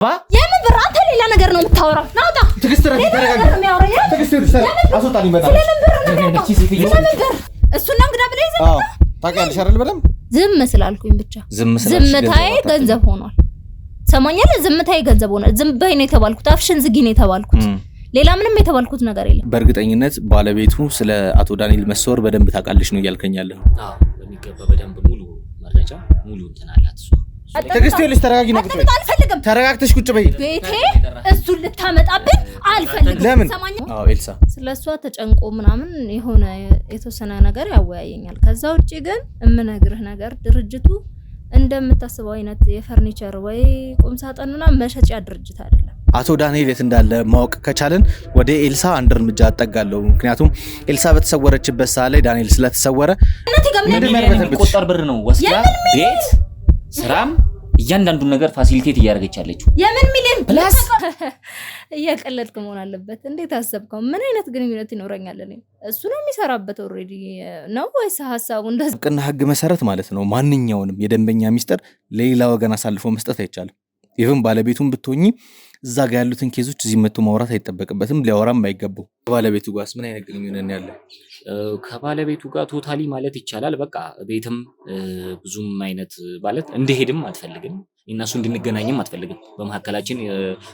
የምን ብር አንተ ሌላ ነገር ነው የምታወራው? ናውጣ ትግስት ረጋ ተረጋጋ። ትግስት አስወጣኝ በጣም እሱና እንግዳ ብለህ ይዘህ ታውቂያለሽ አይደል? በደምብ ዝም ስላልኩኝ ብቻ ዝምታዬ ገንዘብ ሆኗል። ሰማኛለ ዝምታዬ ገንዘብ ሆኗል። ዝም በይ ነው የተባልኩት። አፍሽን ዝጊ ነው የተባልኩት። ሌላ ምንም የተባልኩት ነገር የለም። በእርግጠኝነት ባለቤቱ ስለ አቶ ዳንኤል መሰወር በደንብ ታውቃለሽ ነው እያልከኛለህ? አዎ በሚገባ በደንብ ሙሉ መረጃ ሙሉ እንትን አላት እሷ። ትግስት ይልሽ ተረጋጊ ነው። ቁጭ በይ። አልፈልግም። ተረጋግተሽ ቁጭ በይ። ቤቴ እሱን ልታመጣብኝ አልፈልግም። ለምን? ሰማኛ? አዎ ኤልሳ ስለሷ ተጨንቆ ምናምን የሆነ የተወሰነ ነገር ያወያየኛል። ከዛ ውጪ ግን እምነግርህ ነገር ድርጅቱ እንደምታስበው አይነት የፈርኒቸር ወይ ቁም ሳጥንና መሸጫ ድርጅት አይደለም። አቶ ዳንኤል የት እንዳለ ማወቅ ከቻለን ወደ ኤልሳ አንድ እርምጃ አጠጋለሁ። ምክንያቱም ኤልሳ በተሰወረችበት ሰዓት ላይ ዳንኤል ስለተሰወረ የሚቆጠር ብር ነው ወስዳ ቤት ስራም እያንዳንዱን ነገር ፋሲሊቴት እያደረገች ያለችው። የምን ሚሊዮን ፕላስ እያቀለድክ መሆን አለበት። እንዴት አሰብከው? ምን አይነት ግንኙነት ይኖረኛል? እሱ ነው የሚሰራበት ኦሬዲ ነው ወይስ ሐሳቡ እንደዚህ? ሕግና ሕግ መሰረት ማለት ነው ማንኛውንም የደንበኛ ሚስጥር ለሌላ ወገን አሳልፎ መስጠት አይቻልም። ይሄን ባለቤቱን ብትሆኚ እዛ ጋር ያሉትን ኬዞች እዚህ መጥቶ ማውራት አይጠበቅበትም። ሊያወራም አይገባው። ከባለቤቱ ጋርስ ምን አይነት ግንኙነት ነው ያለው? ከባለቤቱ ጋር ቶታሊ ማለት ይቻላል በቃ ቤትም ብዙም አይነት ማለት እንደሄድም አትፈልግም። እነሱ እንድንገናኝም አትፈልግም። በመሐከላችን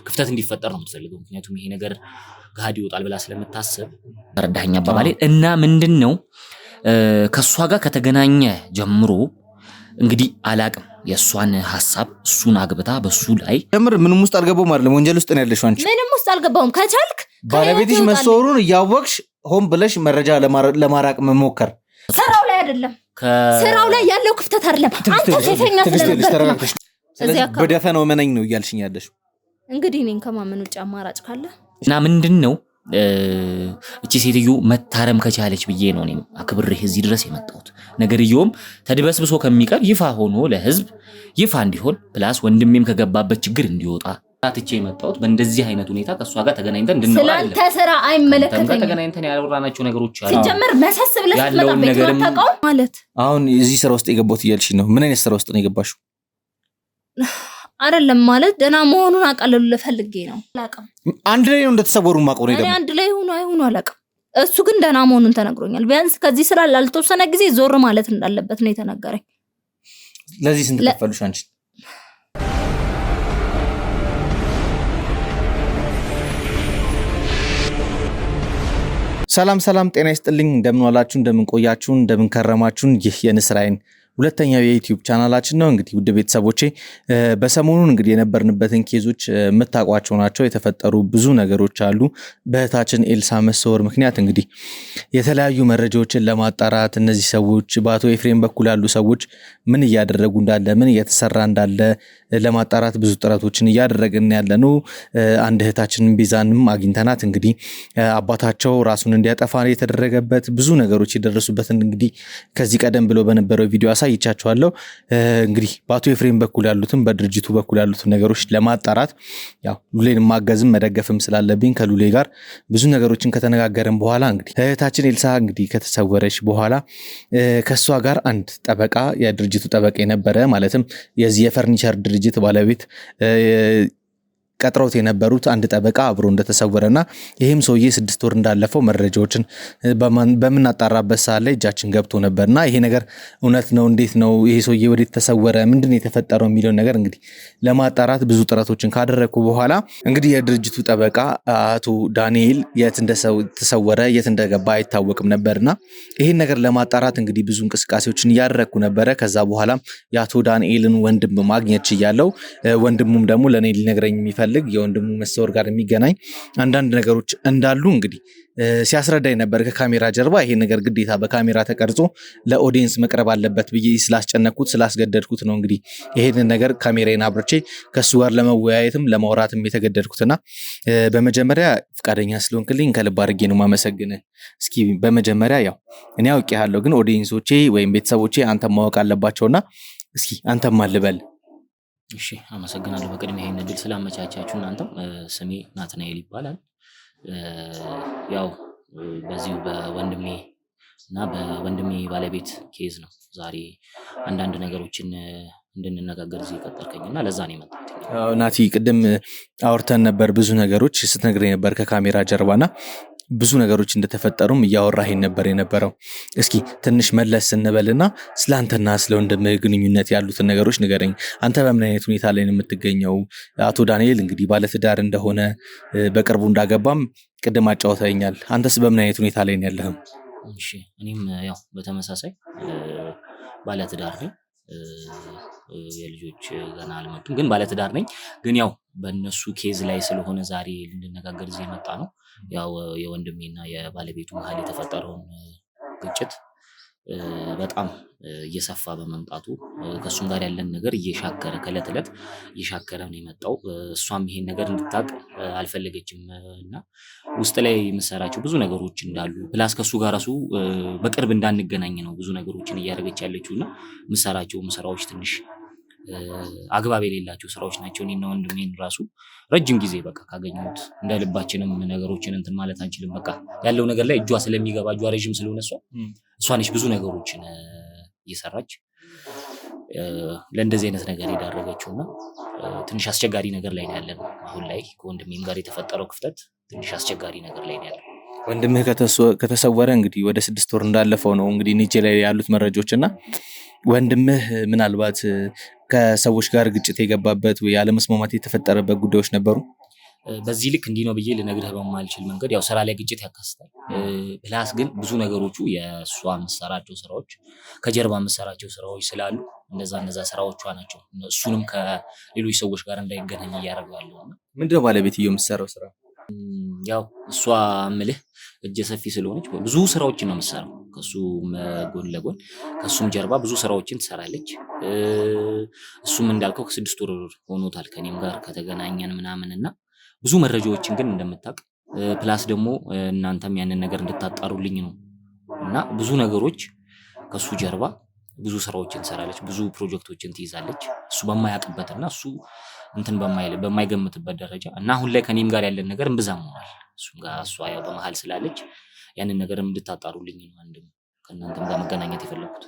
ክፍተት እንዲፈጠር ነው የምትፈልገው። ምክንያቱም ይሄ ነገር ጋር ይወጣል ብላ ስለምታስብ ተረዳኸኝ አባባሌ። እና ምንድነው ከሷ ጋር ከተገናኘ ጀምሮ እንግዲህ አላቅም የሷን ሐሳብ እሱን አግብታ በሱ ላይ ጀምር ምንም ውስጥ አልገባውም አይደለም። ወንጀል ውስጥ ነው ያለሽው አንቺ። ምንም ውስጥ አልገባውም። ከቻልክ ባለቤትሽ መሰወሩን እያወቅሽ ሆን ብለሽ መረጃ ለማራቅ መሞከር ስራው ላይ አይደለም። ስራው ላይ ያለው ክፍተት አይደለም። አንተ ሴተኛ ስለነበርክ ስለዚህ በደፈናው መነኝ ነው እያልሽኝ ያለሽው። እንግዲህ እኔን ከማመን ውጭ አማራጭ ካለ እና ምንድነው እቺ ሴትዮ መታረም ከቻለች ብዬ ነው እኔም አክብሬ እዚህ ድረስ የመጣሁት። ነገርየውም ተድበስብሶ ከሚቀር ይፋ ሆኖ ለህዝብ ይፋ እንዲሆን ፕላስ ወንድሜም ከገባበት ችግር እንዲወጣ ታትቼ የመጣሁት በእንደዚህ አይነት ሁኔታ ከሷ ጋር ተገናኝተን እንድንኖር አይደለም። ስላንተ ስራ አይመለከተኝም። ተገናኝተን ያወራናቸው ነገሮች አሉ። ሲጀመር መሰስ ብለህ ስትመጣ ቤት ማታውቀው ማለት አሁን እዚህ ስራ ውስጥ የገባሁት እያልሽ ነው። ምን አይነት ስራ ውስጥ ነው የገባሽው? አይደለም ማለት ደና መሆኑን አቃለሉ ለፈልጌ ነው። አላውቅም። አንድ ላይ ነው እንደተሰወሩ ማቆር ነው። አንድ ላይ ሆኖ አይሆኑ አላውቅም። እሱ ግን ደና መሆኑን ተነግሮኛል። ቢያንስ ከዚህ ስራ ላልተወሰነ ጊዜ ዞር ማለት እንዳለበት ነው የተነገረኝ። ለዚህ ስንት ከፈልሽ አንቺ? ሰላም ጤና ይስጥልኝ። እንደምን ዋላችሁ፣ እንደምን ቆያችሁ፣ እንደምን ከረማችሁ። ይህ የንስር አይን ሁለተኛው የዩቲዩብ ቻናላችን ነው። እንግዲህ ውድ ቤተሰቦቼ በሰሞኑን እንግዲህ የነበርንበትን ኬዞች የምታውቋቸው ናቸው። የተፈጠሩ ብዙ ነገሮች አሉ። በእህታችን ኤልሳ መሰወር ምክንያት እንግዲህ የተለያዩ መረጃዎችን ለማጣራት እነዚህ ሰዎች በአቶ ኤፍሬም በኩል ያሉ ሰዎች ምን እያደረጉ እንዳለ ምን እየተሰራ እንዳለ ለማጣራት ብዙ ጥረቶችን እያደረግን ያለነው። አንድ እህታችንን ቤዛንም አግኝተናት እንግዲህ አባታቸው ራሱን እንዲያጠፋ የተደረገበት ብዙ ነገሮች የደረሱበትን እንግዲህ ከዚህ ቀደም ብሎ በነበረው ቪዲዮ አሳይቻችኋለሁ። እንግዲህ በአቶ ኤፍሬም በኩል ያሉትን በድርጅቱ በኩል ያሉትን ነገሮች ለማጣራት ያው ሉሌን ማገዝም መደገፍም ስላለብኝ ከሉሌ ጋር ብዙ ነገሮችን ከተነጋገርን በኋላ እንግዲህ እህታችን ኤልሳ እንግዲህ ከተሰወረች በኋላ ከሷ ጋር አንድ ጠበቃ የድርጅቱ ጠበቃ የነበረ ማለትም የዚህ የፈርኒቸር ድርጅት ባለቤት ቀጥሮት የነበሩት አንድ ጠበቃ አብሮ እንደተሰወረና ይሄም ሰውዬ 6 ወር እንዳለፈው መረጃዎችን በመናጣራበት ሰዓት ላይ እጃችን ገብቶ ነበርና ይሄ ነገር እውነት ነው እንዴት ነው ይሄ ሰውዬ ወዴት ተሰወረ ምንድነው የተፈጠረው የሚለው ነገር እንግዲህ ለማጣራት ብዙ ጥረቶችን ካደረኩ በኋላ እንግዲህ የድርጅቱ ጠበቃ አቶ ዳንኤል የት እንደተሰወረ የት እንደገባ አይታወቅም ነበርና ይሄን ነገር ለማጣራት እንግዲህ ብዙ እንቅስቃሴዎችን ያደረኩ ነበረ። ከዛ በኋላ የአቶ ዳንኤልን ወንድም ማግኘት ይያለው ወንድሙም ደግሞ ለኔ ሊነግረኝ የሚፈልግ የወንድሙ መሰወር ጋር የሚገናኝ አንዳንድ ነገሮች እንዳሉ እንግዲህ ሲያስረዳኝ ነበር ከካሜራ ጀርባ። ይሄ ነገር ግዴታ በካሜራ ተቀርጾ ለኦዲየንስ መቅረብ አለበት ብዬ ስላስጨነኩት ስላስገደድኩት ነው እንግዲህ ይሄንን ነገር ካሜራዬን አብርቼ ከሱ ጋር ለመወያየትም ለማውራትም የተገደድኩትና በመጀመሪያ ፍቃደኛ ስለሆንክልኝ ከልብ አድርጌ ነው ማመሰግንህ። እስኪ በመጀመሪያ ያው እኔ አውቄያለሁ ግን ኦዲየንሶቼ ወይም ቤተሰቦቼ አንተ ማወቅ አለባቸውና እስኪ አንተም አልበል። እሺ አመሰግናለሁ በቅድሚያ ይሄን እድል ስላመቻቻችሁ። እናንተም ስሜ ናትናኤል ይባላል። ያው በዚሁ በወንድሜ እና በወንድሜ ባለቤት ኬዝ ነው ዛሬ አንዳንድ ነገሮችን እንድንነጋገር እዚህ ቀጠርከኝና ለዛ ነው የመጣሁት። ናቲ ቅድም አውርተን ነበር ብዙ ነገሮች ስትነግረኝ ነበር ከካሜራ ጀርባና ብዙ ነገሮች እንደተፈጠሩም እያወራኸኝ ነበር የነበረው። እስኪ ትንሽ መለስ ስንበልና ስለ አንተና ስለ ወንድምህ ግንኙነት ያሉትን ነገሮች ንገረኝ። አንተ በምን አይነት ሁኔታ ላይ ነው የምትገኘው? አቶ ዳንኤል እንግዲህ ባለትዳር እንደሆነ በቅርቡ እንዳገባም ቅድም አጫውተኸኛል። አንተስ በምን አይነት ሁኔታ ላይ ነው ያለኸው? እሺ እኔም ያው በተመሳሳይ ባለትዳር ነኝ። የልጆች ገና አልመጡም፣ ግን ባለትዳር ነኝ። ግን ያው በእነሱ ኬዝ ላይ ስለሆነ ዛሬ ልንነጋገር እዚህ የመጣ ነው። ያው የወንድሜና የባለቤቱ መሀል የተፈጠረውን ግጭት በጣም እየሰፋ በመምጣቱ ከእሱም ጋር ያለን ነገር እየሻከረ ከዕለት ዕለት እየሻከረ ነው የመጣው። እሷም ይሄን ነገር እንድታውቅ አልፈለገችም እና ውስጥ ላይ የምሰራቸው ብዙ ነገሮች እንዳሉ ፕላስ ከእሱ ጋር ራሱ በቅርብ እንዳንገናኝ ነው ብዙ ነገሮችን እያደረገች ያለችው እና የምሰራቸውም ስራዎች ትንሽ አግባብ የሌላቸው ስራዎች ናቸው። እኔና ወንድሜን ራሱ ረጅም ጊዜ በቃ ካገኘሁት እንደ ልባችንም ነገሮችን እንትን ማለት አንችልም። በቃ ያለው ነገር ላይ እጇ ስለሚገባ እጇ ረዥም ስለሆነ እሷ ነች ብዙ ነገሮችን እየሰራች ለእንደዚህ አይነት ነገር የዳረገችውና ትንሽ አስቸጋሪ ነገር ላይ ነው ያለነው። አሁን ላይ ከወንድሜም ጋር የተፈጠረው ክፍተት ትንሽ አስቸጋሪ ነገር ላይ ነው ያለው። ወንድምህ ከተሰወረ እንግዲህ ወደ 6 ወር እንዳለፈው ነው እንግዲህ ኒጄ ላይ ያሉት መረጃዎች እና ወንድምህ ምናልባት ከሰዎች ጋር ግጭት የገባበት ወይ ያለመስማማት የተፈጠረበት ጉዳዮች ነበሩ? በዚህ ልክ እንዲህ ነው ብዬ ልነግርህ በማልችል መንገድ ያው ስራ ላይ ግጭት ያካስታል። ፕላስ ግን ብዙ ነገሮቹ የእሷ የምትሰራቸው ስራዎች ከጀርባ የምትሰራቸው ስራዎች ስላሉ እነዛ ስራዎቿ ናቸው እሱንም ከሌሎች ሰዎች ጋር እንዳይገናኝ እያደረጉ ያለው። ምንድነው ባለቤትየው የምትሰራው ስራ? ያው እሷ ምልህ እጀ ሰፊ ስለሆነች ብዙ ስራዎችን ነው የምትሰራው። ከሱም ጎን ለጎን ከሱም ጀርባ ብዙ ስራዎችን ትሰራለች። እሱም እንዳልከው ከ6 ወር ሆኖታል ከኔም ጋር ከተገናኘን ምናምን እና ብዙ መረጃዎችን ግን እንደምታውቅ ፕላስ ደግሞ እናንተም ያንን ነገር እንድታጣሩልኝ ነው እና ብዙ ነገሮች ከሱ ጀርባ ብዙ ስራዎችን ትሰራለች፣ ብዙ ፕሮጀክቶችን ትይዛለች እሱ በማያውቅበትና እሱ እንትን በማይገምትበት ደረጃ እና አሁን ላይ ከኔም ጋር ያለን ነገር እምብዛም ሆኗል። እሱም ጋር እሷ ያው በመሃል ስላለች ያንን ነገር እንድታጣሩልኝ ነው አንድም ከእናንተም ጋር መገናኘት የፈለኩት።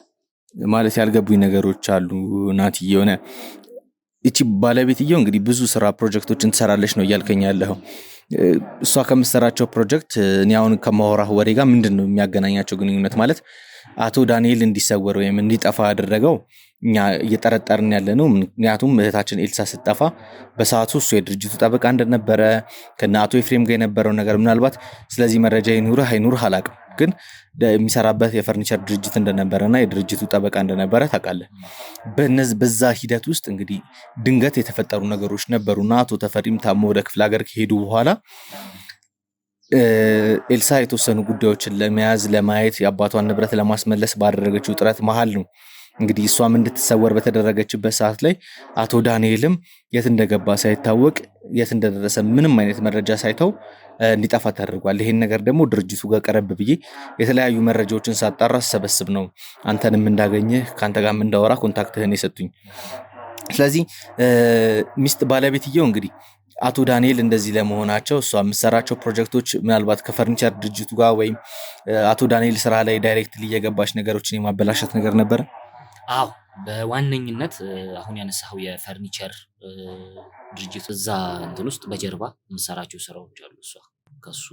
ማለት ያልገቡኝ ነገሮች አሉ ናቲ። የሆነ እቺ ባለቤትየው እንግዲህ ብዙ ስራ ፕሮጀክቶችን ትሰራለች ነው እያልከኝ ያለኸው። እሷ ከምትሰራቸው ፕሮጀክት እኔ አሁን ከማወራህ ወሬ ጋር ምንድነው የሚያገናኛቸው ግንኙነት? ማለት አቶ ዳንኤል እንዲሰወር ወይም እንዲጠፋ ያደረገው እኛ እየጠረጠርን ያለ ነው። ምክንያቱም እህታችን ኤልሳ ስትጠፋ በሰዓቱ እሱ የድርጅቱ ጠበቃ እንደነበረ ከነ አቶ ኤፍሬም ጋር የነበረው ነገር ምናልባት ስለዚህ መረጃ ይኑርህ አይኑርህ አላውቅም፣ ግን የሚሰራበት የፈርኒቸር ድርጅት እንደነበረና የድርጅቱ ጠበቃ እንደነበረ ታውቃለህ። በዛ ሂደት ውስጥ እንግዲህ ድንገት የተፈጠሩ ነገሮች ነበሩና አቶ ተፈሪም ታሞ ወደ ክፍለ ሀገር ከሄዱ በኋላ ኤልሳ የተወሰኑ ጉዳዮችን ለመያዝ ለማየት የአባቷን ንብረት ለማስመለስ ባደረገችው ጥረት መሃል ነው እንግዲህ እሷም እንድትሰወር በተደረገችበት ሰዓት ላይ አቶ ዳንኤልም የት እንደገባ ሳይታወቅ የት እንደደረሰ ምንም አይነት መረጃ ሳይተው እንዲጠፋ ተደርጓል። ይሄን ነገር ደግሞ ድርጅቱ ጋር ቀረብ ብዬ የተለያዩ መረጃዎችን ሳጣራ ሰበስብ ነው አንተንም እንዳገኘህ ከአንተ ጋርም እንዳወራ ኮንታክትህን የሰጡኝ። ስለዚህ ሚስት ባለቤትየው እንግዲህ አቶ ዳንኤል እንደዚህ ለመሆናቸው እሷ የምትሰራቸው ፕሮጀክቶች ምናልባት ከፈርኒቸር ድርጅቱ ጋር ወይም አቶ ዳንኤል ስራ ላይ ዳይሬክትሊ እየገባች ነገሮችን የማበላሸት ነገር ነበረ? አዎ በዋነኝነት አሁን ያነሳው የፈርኒቸር ድርጅት እዛ እንትን ውስጥ በጀርባ የምትሰራቸው ስራዎች አሉ። እሷ ከሱ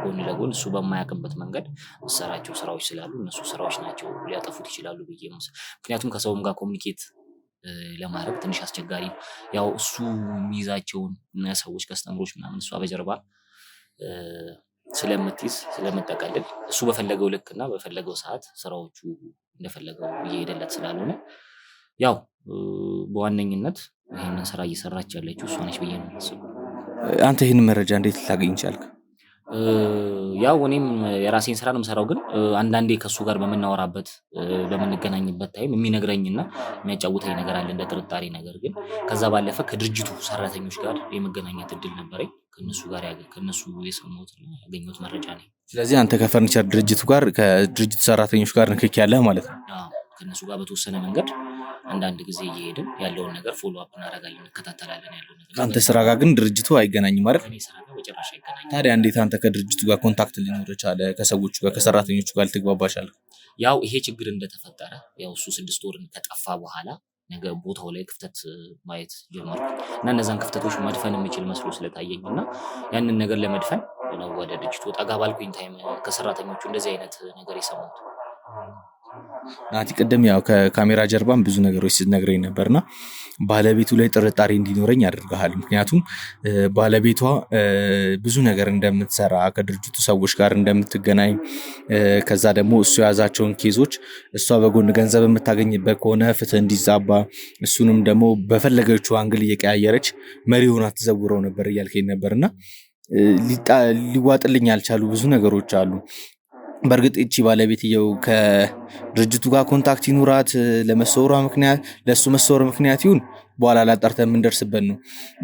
ጎን ለጎን እሱ በማያውቅበት መንገድ የምትሰራቸው ስራዎች ስላሉ እነሱ ስራዎች ናቸው ሊያጠፉት ይችላሉ ብዬ ምክንያቱም ከሰውም ጋር ኮሚኒኬት ለማድረግ ትንሽ አስቸጋሪ ያው እሱ የሚይዛቸውን ሰዎች ከስተምሮች ምናምን እሷ በጀርባ ስለምትይዝ ስለምጠቀልል እሱ በፈለገው ልክና በፈለገው ሰዓት ስራዎቹ እንደፈለገው እየሄደለት ስላልሆነ ያው በዋነኝነት ይሄንን ስራ እየሰራች ያለችው እሷ ነች ብዬ ነው የማስበው። አንተ ይሄን መረጃ እንዴት ልታገኝ ቻልክ? ያው እኔም የራሴን ስራ ነው የምሰራው፣ ግን አንዳንዴ ከሱ ጋር በምናወራበት በምንገናኝበት ታይም የሚነግረኝና የሚያጫውተኝ ነገር አለ እንደ ጥርጣሬ ነገር። ግን ከዛ ባለፈ ከድርጅቱ ሰራተኞች ጋር የመገናኘት እድል ነበረኝ። ከነሱ የሰማሁትና ያገኘሁት መረጃ ነው። ስለዚህ አንተ ከፈርኒቸር ድርጅቱ ጋር ከድርጅቱ ሰራተኞች ጋር ንክኪ ያለህ ማለት ነው? አዎ ከነሱ ጋር በተወሰነ መንገድ አንዳንድ ጊዜ እየሄድን ያለውን ነገር ፎሎ አፕ እናደርጋለን፣ እንከታተላለን ያለውን ነገር። አንተ ስራ ጋር ግን ድርጅቱ አይገናኝም ማለት? እኔ ስራ ጋር በጭራሽ አይገናኝም። ታዲያ እንዴት አንተ ከድርጅቱ ጋር ኮንታክት ሊኖር ቻለ? ከሰዎቹ ጋር ከሰራተኞቹ ጋር ልትግባባ ቻልክ? ያው ይሄ ችግር እንደተፈጠረ ያው እሱ 6 ወር ከጠፋ በኋላ ነገር ቦታው ላይ ክፍተት ማየት ጀመርኩ እና እነዛን ክፍተቶች መድፈን የሚችል መስሎ ስለታየኝ እና ያንን ነገር ለመድፈን ነው ወደ ድርጅቱ ጠጋ ባልኩኝ ታይም ከሰራተኞቹ እንደዚህ አይነት ነገር የሰማሁት። ናቲ ቅድም ያው ከካሜራ ጀርባም ብዙ ነገሮች ስትነግረኝ ነበርና ባለቤቱ ላይ ጥርጣሬ እንዲኖረኝ ያደርጋል። ምክንያቱም ባለቤቷ ብዙ ነገር እንደምትሰራ ከድርጅቱ ሰዎች ጋር እንደምትገናኝ ከዛ ደግሞ እሱ የያዛቸውን ኬዞች እሷ በጎን ገንዘብ የምታገኝበት ከሆነ ፍትህ እንዲዛባ እሱንም ደግሞ በፈለገችው አንግል እየቀያየረች መሪ ሆና ትዘውረው ነበር እያልከኝ ነበርና ሊዋጥልኝ ያልቻሉ ብዙ ነገሮች አሉ። በእርግጥ እቺ ባለቤትየው ከድርጅቱ ጋር ኮንታክት ይኑራት ለመሰወሯ ምክንያት ለሱ መሰወር ምክንያት ይሁን በኋላ ላጣርተን የምንደርስበት ነው።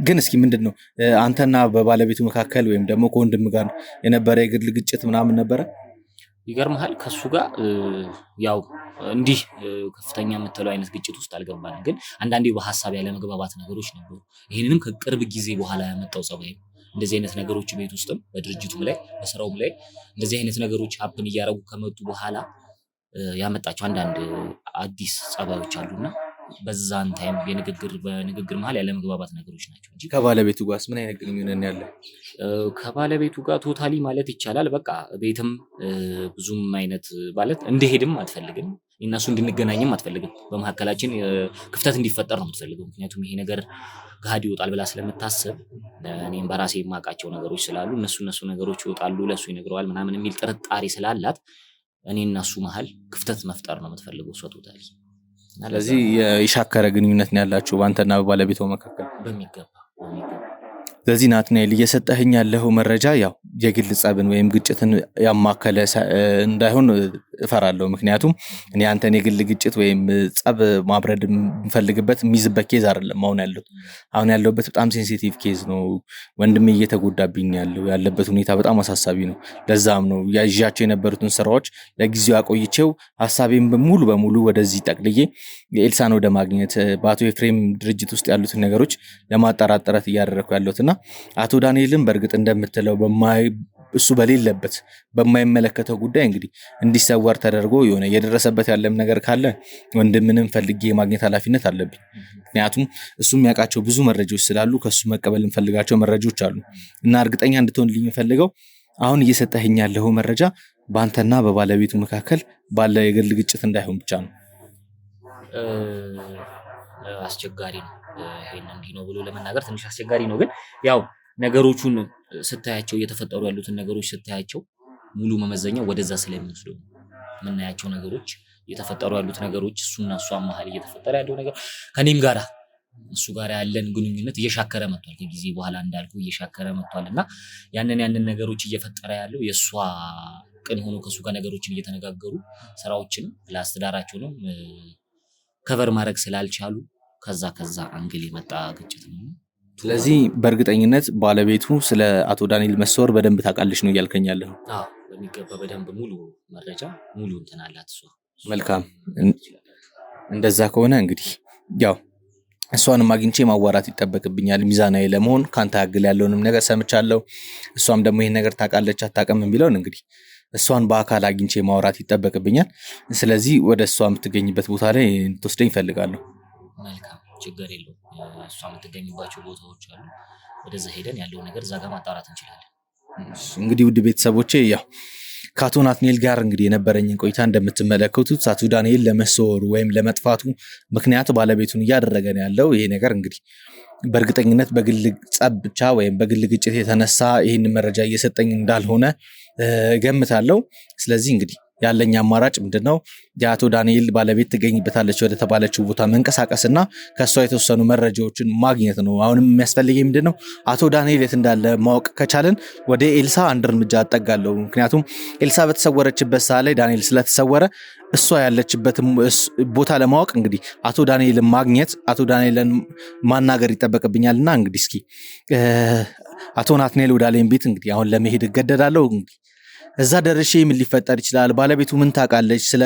ግን እስኪ ምንድነው አንተና በባለቤቱ መካከል ወይም ደግሞ ከወንድም ጋር የነበረ የግል ግጭት ምናምን ነበረ? ይገርምሃል ከሱ ጋር ያው እንዲህ ከፍተኛ የምትለው አይነት ግጭት ውስጥ አልገባንም። ግን አንዳንዴ በሐሳብ ያለ መግባባት ነገሮች ነበሩ። ይሄንንም ከቅርብ ጊዜ በኋላ ያመጣው ጸባይ ነው። እንደዚህ አይነት ነገሮች ቤት ውስጥም በድርጅቱም ላይ በስራውም ላይ እንደዚህ አይነት ነገሮች ሀፕን እያረጉ ከመጡ በኋላ ያመጣቸው አንዳንድ አዲስ ጸባዮች አሉና በዛን ታይም በንግግር መሀል ያለ መግባባት ነገሮች ናቸው እንጂ ከባለቤቱ ጋርስ ምን አይነት ግንኙነት ያለ? ከባለቤቱ ጋር ቶታሊ ማለት ይቻላል በቃ ቤትም ብዙም አይነት ማለት እንደሄድም አትፈልግም እነሱ እንድንገናኝም አትፈልግም። በመሐከላችን ክፍተት እንዲፈጠር ነው የምትፈልገው። ምክንያቱም ይሄ ነገር ጋር ይወጣል ብላ ስለምታስብ እኔም በራሴ የማውቃቸው ነገሮች ስላሉ እነሱ ነገሮች ይወጣሉ ለሱ ይነግረዋል ምናምን የሚል ጥርጣሬ ስላላት እኔ እና እሱ መሃል ክፍተት መፍጠር ነው የምትፈልገው እሷ ቶታሊ። ስለዚህ የሻከረ ግንኙነት ነው ያላችሁ በአንተና በባለቤቷ መካከል? በሚገባ። ስለዚህ ናትናኤል እየሰጠኸኝ ያለው መረጃ ያው የግል ጸብን ወይም ግጭትን ያማከለ እንዳይሆን እፈራለሁ። ምክንያቱም እኔ አንተን የግል ግጭት ወይም ጸብ ማብረድ የምፈልግበት የሚይዝበት ኬዝ አይደለም አሁን ያለሁበት በጣም ሴንሲቲቭ ኬዝ ነው። ወንድሜ እየተጎዳብኝ ያለበት ሁኔታ በጣም አሳሳቢ ነው። ለዛም ነው ያዣቸው የነበሩትን ስራዎች ለጊዜው አቆይቼው ሐሳቤን ሙሉ በሙሉ ወደዚህ ጠቅልዬ ኤልሳን ወደ ማግኘት በአቶ ኤፍሬም ድርጅት ውስጥ ያሉትን ነገሮች ለማጣራት ጥረት እያደረኩ ያለሁትና አቶ ዳንኤልም በእርግጥ እንደምትለው እሱ በሌለበት በማይመለከተው ጉዳይ እንግዲህ እንዲሰወር ተደርጎ የሆነ የደረሰበት ያለም ነገር ካለ ወንድምንም ፈልጌ ማግኘት ኃላፊነት አለብኝ። ምክንያቱም እሱ የሚያውቃቸው ብዙ መረጃዎች ስላሉ ከሱ መቀበል እንፈልጋቸው መረጃዎች አሉ እና እርግጠኛ እንድትሆንልኝ የምፈልገው አሁን እየሰጠኸኝ ያለው መረጃ በአንተና በባለቤቱ መካከል ባለ የግል ግጭት እንዳይሆን ብቻ ነው። አስቸጋሪ ነው ይሄን እንዲህ ነው ብሎ ለመናገር ትንሽ አስቸጋሪ ነው። ግን ያው ነገሮቹን ስታያቸው እየተፈጠሩ ያሉትን ነገሮች ስታያቸው ሙሉ መመዘኛ ወደዛ ስለሚወስዱ የምናያቸው ነገሮች እየተፈጠሩ ያሉት ነገሮች እሱና እሷ መሀል እየተፈጠረ ያለው ነገር ከኔም ጋራ እሱ ጋር ያለን ግንኙነት እየሻከረ መጥቷል። ከጊዜ በኋላ እንዳልኩ እየሻከረ መጥቷልና ያንን ነገሮች እየፈጠረ ያለው የእሷ ቅን ሆኖ ከሱ ጋር ነገሮችን እየተነጋገሩ ስራዎችን ለአስተዳራቸውንም ከቨር ማድረግ ስላልቻሉ ከዛ አንግል የመጣ ግጭት ነው። ስለዚህ በእርግጠኝነት ባለቤቱ ስለ አቶ ዳንኤል መሰወር በደንብ ታውቃለች ነው እያልከኝ ያለው? አዎ በሚገባ በደንብ ሙሉ መረጃ ሙሉ እንትን አላት እሷ። መልካም እንደዛ ከሆነ እንግዲህ ያው እሷንም አግኝቼ ማዋራት ይጠበቅብኛል ሚዛናዊ ለመሆን። ካንተ ያግል ያለውንም ነገር ሰምቻለሁ። እሷም ደግሞ ይሄን ነገር ታውቃለች አታውቅም የሚለውን እንግዲህ እሷን በአካል አግኝቼ ማውራት ይጠበቅብኛል። ስለዚህ ወደ እሷ የምትገኝበት ቦታ ላይ እንድትወስደኝ እፈልጋለሁ። መልካም ችግር የለውም። እሷ የምትገኝባቸው ቦታዎች አሉ። ወደዛ ሄደን ያለው ነገር እዛ ጋር ማጣራት እንችላለን። እንግዲህ ውድ ቤተሰቦቼ ያው ከአቶ ናትናኤል ጋር እንግዲህ የነበረኝን ቆይታ እንደምትመለከቱት አቶ ዳንኤል ለመሰወሩ ወይም ለመጥፋቱ ምክንያት ባለቤቱን እያደረገ ነው ያለው። ይሄ ነገር እንግዲህ በእርግጠኝነት በግል ጸብ ብቻ ወይም በግል ግጭት የተነሳ ይህን መረጃ እየሰጠኝ እንዳልሆነ ገምታለሁ። ስለዚህ እንግዲህ ያለኝ አማራጭ ምንድነው የአቶ ዳንኤል ባለቤት ትገኝበታለች ወደ ተባለችው ቦታ መንቀሳቀስና ከሷ የተወሰኑ መረጃዎችን ማግኘት ነው። አሁንም የሚያስፈልገኝ ምንድነው አቶ ዳንኤል የት እንዳለ ማወቅ ከቻለን ወደ ኤልሳ አንድ እርምጃ አጠጋለሁ። ምክንያቱም ኤልሳ በተሰወረችበት ሰዓት ላይ ዳንኤል ስለተሰወረ እሷ ያለችበት ቦታ ለማወቅ እንግዲህ አቶ ዳንኤልን ማግኘት አቶ ዳንኤልን ማናገር ይጠበቅብኛልና እንግዲህ እስኪ አቶ ናትናኤል ወዳለኝ ቤት እንግዲህ አሁን ለመሄድ እገደዳለሁ። እንግዲህ እዛ ደርሼ ምን ሊፈጠር ይችላል? ባለቤቱ ምን ታውቃለች? ስለ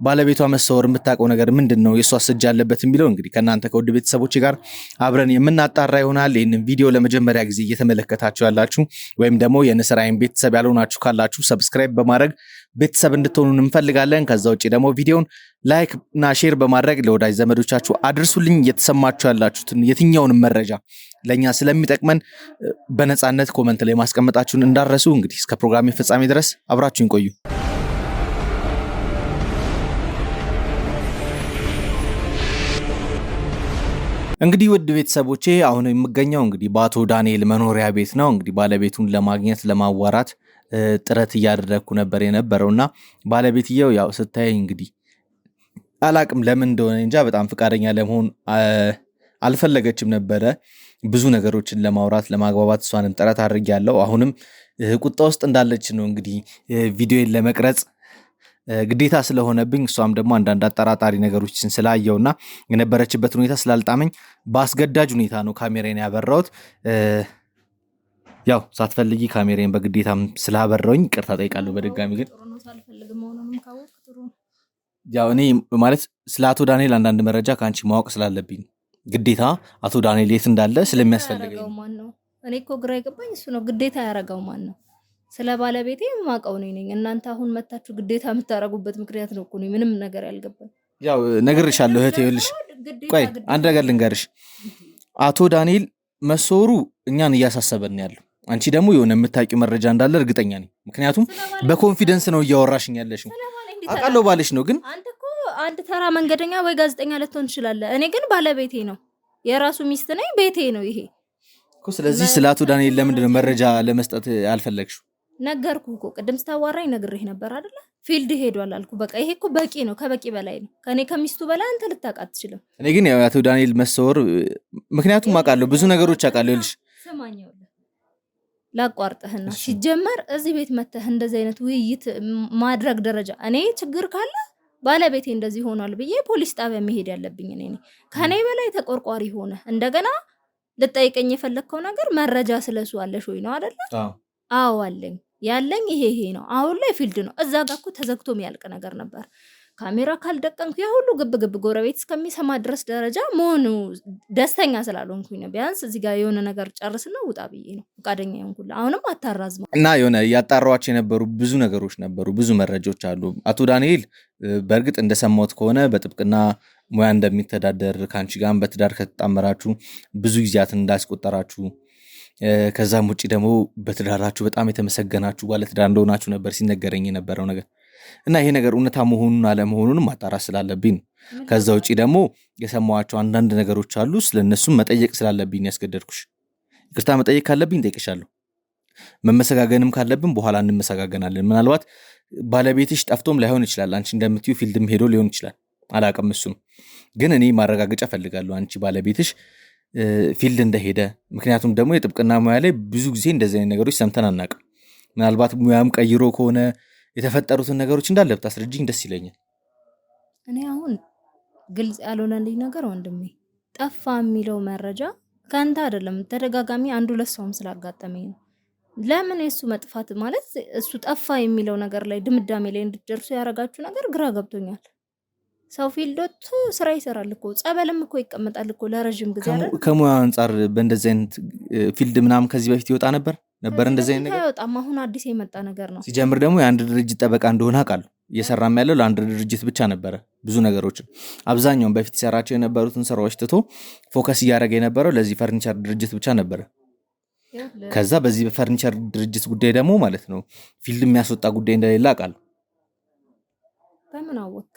ባለቤቷ መሰወር የምታውቀው ነገር ምንድነው? የሷ እጅ አለበት የሚለው እንግዲህ ከናንተ ከውድ ቤተሰቦች ጋር አብረን የምናጣራ ይሆናል። ይህንን ቪዲዮ ለመጀመሪያ ጊዜ እየተመለከታችሁ ያላችሁ ወይም ደግሞ የንስር አይን ቤተሰብ ያልሆናችሁ ካላችሁ ሰብስክራይብ በማድረግ ቤተሰብ እንድትሆኑ እንፈልጋለን። ከዛ ውጪ ደግሞ ቪዲዮውን ላይክ እና ሼር በማድረግ ለወዳጅ ዘመዶቻችሁ አድርሱልኝ። እየተሰማችሁ ያላችሁትን የትኛውንም መረጃ ለኛ ስለሚጠቅመን በነፃነት ኮመንት ላይ ማስቀመጣችሁን እንዳረሱ። እንግዲህ እስከ ፕሮግራሜ ፍጻሜ ድረስ አብራችሁን ቆዩ። እንግዲህ ውድ ቤተሰቦቼ አሁን የምገኘው እንግዲህ በአቶ ዳንኤል መኖሪያ ቤት ነው። እንግዲህ ባለቤቱን ለማግኘት ለማዋራት ጥረት እያደረግኩ ነበር የነበረውና ባለቤትየው ያው ስታይ እንግዲህ አላቅም ለምን እንደሆነ እንጃ በጣም ፍቃደኛ ለመሆን አልፈለገችም ነበረ። ብዙ ነገሮችን ለማውራት ለማግባባት እሷንም ጥረት አድርጌያለሁ። አሁንም ቁጣ ውስጥ እንዳለች ነው እንግዲህ ቪዲዮን ለመቅረጽ ግዴታ ስለሆነብኝ እሷም ደግሞ አንዳንድ አጠራጣሪ ነገሮችን ስላየውና የነበረችበት ሁኔታ ስላልጣመኝ በአስገዳጅ ሁኔታ ነው ካሜራዬን ያበራሁት። ያው ሳትፈልጊ ካሜራዬን በግዴታም ስላበራውኝ ይቅርታ ጠይቃለሁ። በድጋሚ ግን ያው እኔ ማለት ስለ አቶ ዳንኤል አንዳንድ መረጃ ከአንቺ ማወቅ ስላለብኝ ግዴታ አቶ ዳንኤል የት እንዳለ ስለሚያስፈልገኝ ነው። እኔ እኮ ግራ የገባኝ እሱ ነው። ግዴታ ያረጋው ማን ነው? ስለ ባለቤቴ የማውቀው ነኝ። እናንተ አሁን መታችሁ ግዴታ የምታረጉበት ምክንያት ነው እኮ ነው ምንም ነገር ያልገባኝ። ያው ነግሬሻለሁ እህቴ፣ ይኸውልሽ ቆይ አንድ ነገር ልንገርሽ። አቶ ዳንኤል መሶሩ እኛን እያሳሰበን ያለው፣ አንቺ ደግሞ የሆነ የምታውቂው መረጃ እንዳለ እርግጠኛ ነኝ። ምክንያቱም በኮንፊደንስ ነው እያወራሽኝ ያለሽው። አውቃለሁ ባልሽ ነው፣ ግን አንተ እኮ አንድ ተራ መንገደኛ ወይ ጋዜጠኛ ልትሆን ትችላለህ። እኔ ግን ባለቤቴ ነው፣ የራሱ ሚስት ነኝ፣ ቤቴ ነው ይሄ እኮ። ስለዚህ ስለ አቶ ዳንኤል ለምንድን ነው መረጃ ለመስጠት አልፈለግሽው? ነገርኩህ እኮ ቅድም ስታዋራኝ ነግሬህ ነበር አይደለ? ፊልድ ሄዷል አልኩ። በቃ ይሄ እኮ በቂ ነው፣ ከበቂ በላይ ነው። ከኔ ከሚስቱ በላይ አንተ ልታውቅ አትችልም። እኔ ግን ያው አቶ ዳንኤል መሰወር ምክንያቱም አውቃለሁ፣ ብዙ ነገሮች አውቃለሁ። ይልሽ ስማኛው ላቋርጥህና ሲጀመር እዚህ ቤት መተህ እንደዚህ አይነት ውይይት ማድረግ ደረጃ እኔ ችግር ካለ ባለቤቴ እንደዚህ ሆኗል ብዬ ፖሊስ ጣቢያ መሄድ ያለብኝ እኔ ነኝ። ከኔ በላይ ተቆርቋሪ ሆነ እንደገና ልጠይቀኝ የፈለከው ነገር መረጃ ስለሱ አለሽ ወይ ነው አይደለ? አዎ አለኝ። ያለኝ ይሄ ነው። አሁን ላይ ፊልድ ነው። እዛ ጋር እኮ ተዘግቶ የሚያልቅ ነገር ነበር። ካሜራ ካልደቀንኩ ያ ሁሉ ግብ ጎረቤት እስከሚሰማ ድረስ ደረጃ መሆኑ ደስተኛ ስላልሆንኩኝ ነው። ቢያንስ እዚህ ጋር የሆነ ነገር ጨርስና ውጣ ብዬ ነው ፈቃደኛ የሆንኩት። አሁንም አታራዝመው እና የሆነ ያጣራዋቸው የነበሩ ብዙ ነገሮች ነበሩ፣ ብዙ መረጃዎች አሉ። አቶ ዳንኤል በእርግጥ እንደሰማሁት ከሆነ በጥብቅና ሙያ እንደሚተዳደር፣ ከአንቺ ጋር በትዳር ከተጣመራችሁ ብዙ ጊዜያትን እንዳስቆጠራችሁ፣ ከዛም ውጪ ደግሞ በትዳራችሁ በጣም የተመሰገናችሁ ባለትዳር እንደሆናችሁ ነበር ሲነገረኝ የነበረው ነገር እና ይሄ ነገር እውነታ መሆኑን አለመሆኑንም ማጣራት ስላለብኝ፣ ከዛ ውጪ ደግሞ የሰማኋቸው አንዳንድ ነገሮች አሉ። ስለነሱም መጠየቅ ስላለብኝ ያስገደድኩሽ። ይቅርታ መጠየቅ ካለብኝ ጠይቅሻለሁ። መመሰጋገንም ካለብን በኋላ እንመሰጋገናለን። ምናልባት ባለቤትሽ ጠፍቶም ላይሆን ይችላል። አንቺ እንደምትዩ ፊልድም ሄዶ ሊሆን ይችላል። አላውቅም። እሱም ግን እኔ ማረጋገጫ ፈልጋለሁ አንቺ ባለቤትሽ ፊልድ እንደሄደ። ምክንያቱም ደግሞ የጥብቅና ሙያ ላይ ብዙ ጊዜ እንደዚህ አይነት ነገሮች ሰምተን አናውቅም። ምናልባት ሙያም ቀይሮ ከሆነ የተፈጠሩትን ነገሮች እንዳለ ብታስረጅኝ ደስ ይለኛል። እኔ አሁን ግልጽ ያልሆነልኝ ነገር ወንድሜ ጠፋ የሚለው መረጃ ከአንተ አይደለም፣ ተደጋጋሚ አንዱ ለሰውም ስላጋጠመኝ ነው። ለምን የሱ መጥፋት ማለት እሱ ጠፋ የሚለው ነገር ላይ ድምዳሜ ላይ እንድትደርሱ ያረጋችሁ ነገር ግራ ገብቶኛል። ሰው ፊልድ ወጥቶ ስራ ይሰራል እኮ፣ ጸበልም እኮ ይቀመጣል እኮ ለረጅም ጊዜ አይደል? ከሙያ አንጻር በእንደዚህ አይነት ፊልድ ምናምን ከዚህ በፊት ይወጣ ነበር እንደዚህ አይነት ነገር አይወጣም። አሁን አዲስ የመጣ ነገር ነው። ሲጀምር ደግሞ የአንድ ድርጅት ጠበቃ እንደሆነ አውቃለሁ። እየሰራም ያለው ለአንድ ድርጅት ብቻ ነበረ። ብዙ ነገሮችን አብዛኛውን በፊት ሰራቸው የነበሩትን ስራዎች ትቶ ፎከስ እያደረገ የነበረው ለዚህ ፈርኒቸር ድርጅት ብቻ ነበረ። ከዛ በዚህ በፈርኒቸር ድርጅት ጉዳይ ደግሞ ማለት ነው ፊልድ የሚያስወጣ ጉዳይ እንደሌለ አውቃለሁ። በምን አወቅ?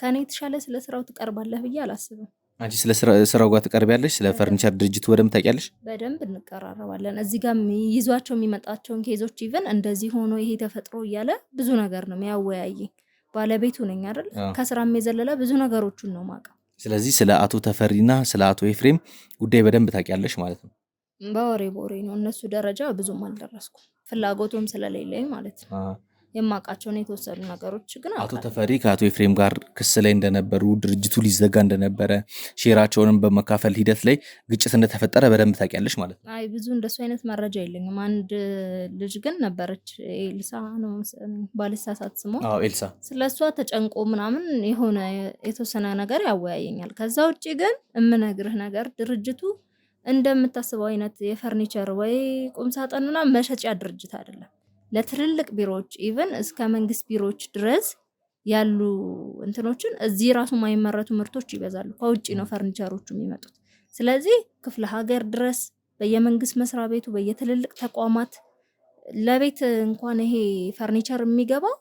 ከኔ የተሻለ ስለ ስራው ትቀርባለህ ብዬ አላስብም። አንቺ ስለ ስራው ጋር ትቀርቢያለሽ? ስለ ፈርኒቸር ድርጅቱ በደንብ ታውቂያለሽ? በደንብ እንቀራረባለን። እዚህ ጋር ይዟቸው የሚመጣቸውን ኬዞች ኢቭን እንደዚህ ሆኖ ይሄ ተፈጥሮ እያለ ብዙ ነገር ነው የሚያወያየኝ። ባለቤቱ ነኝ አይደል? ከስራም የዘለለ ብዙ ነገሮችን ነው የማውቀው። ስለዚህ ስለ አቶ ተፈሪና ስለ አቶ ኤፍሬም ጉዳይ በደንብ ታውቂያለሽ ማለት ነው። በወሬ ነው። እነሱ ደረጃ ብዙም አልደረስኩም፣ ፍላጎቱም ስለሌለኝ ማለት ነው። የማውቃቸውን የተወሰኑ ነገሮች ግን አቶ ተፈሪ ከአቶ ኤፍሬም ጋር ክስ ላይ እንደነበሩ፣ ድርጅቱ ሊዘጋ እንደነበረ፣ ሼራቸውንም በመካፈል ሂደት ላይ ግጭት እንደተፈጠረ በደንብ ታውቂያለሽ ማለት ነው። አይ ብዙ እንደሱ አይነት መረጃ የለኝም። አንድ ልጅ ግን ነበረች፣ ኤልሳ ነው ባልሳሳት ስሟ። ኤልሳ። ስለሷ ተጨንቆ ምናምን የሆነ የተወሰነ ነገር ያወያየኛል። ከዛ ውጭ ግን የምነግርህ ነገር ድርጅቱ እንደምታስበው አይነት የፈርኒቸር ወይ ቁምሳጥን ምናምን መሸጫ ድርጅት አይደለም። ለትልልቅ ቢሮዎች ኢቭን እስከ መንግስት ቢሮዎች ድረስ ያሉ እንትኖችን እዚህ ራሱ ማይመረቱ ምርቶች ይበዛሉ። ከውጪ ነው ፈርኒቸሮቹ የሚመጡት። ስለዚህ ክፍለ ሀገር ድረስ በየመንግስት መስሪያ ቤቱ በየትልልቅ ተቋማት ለቤት እንኳን ይሄ ፈርኒቸር የሚገባው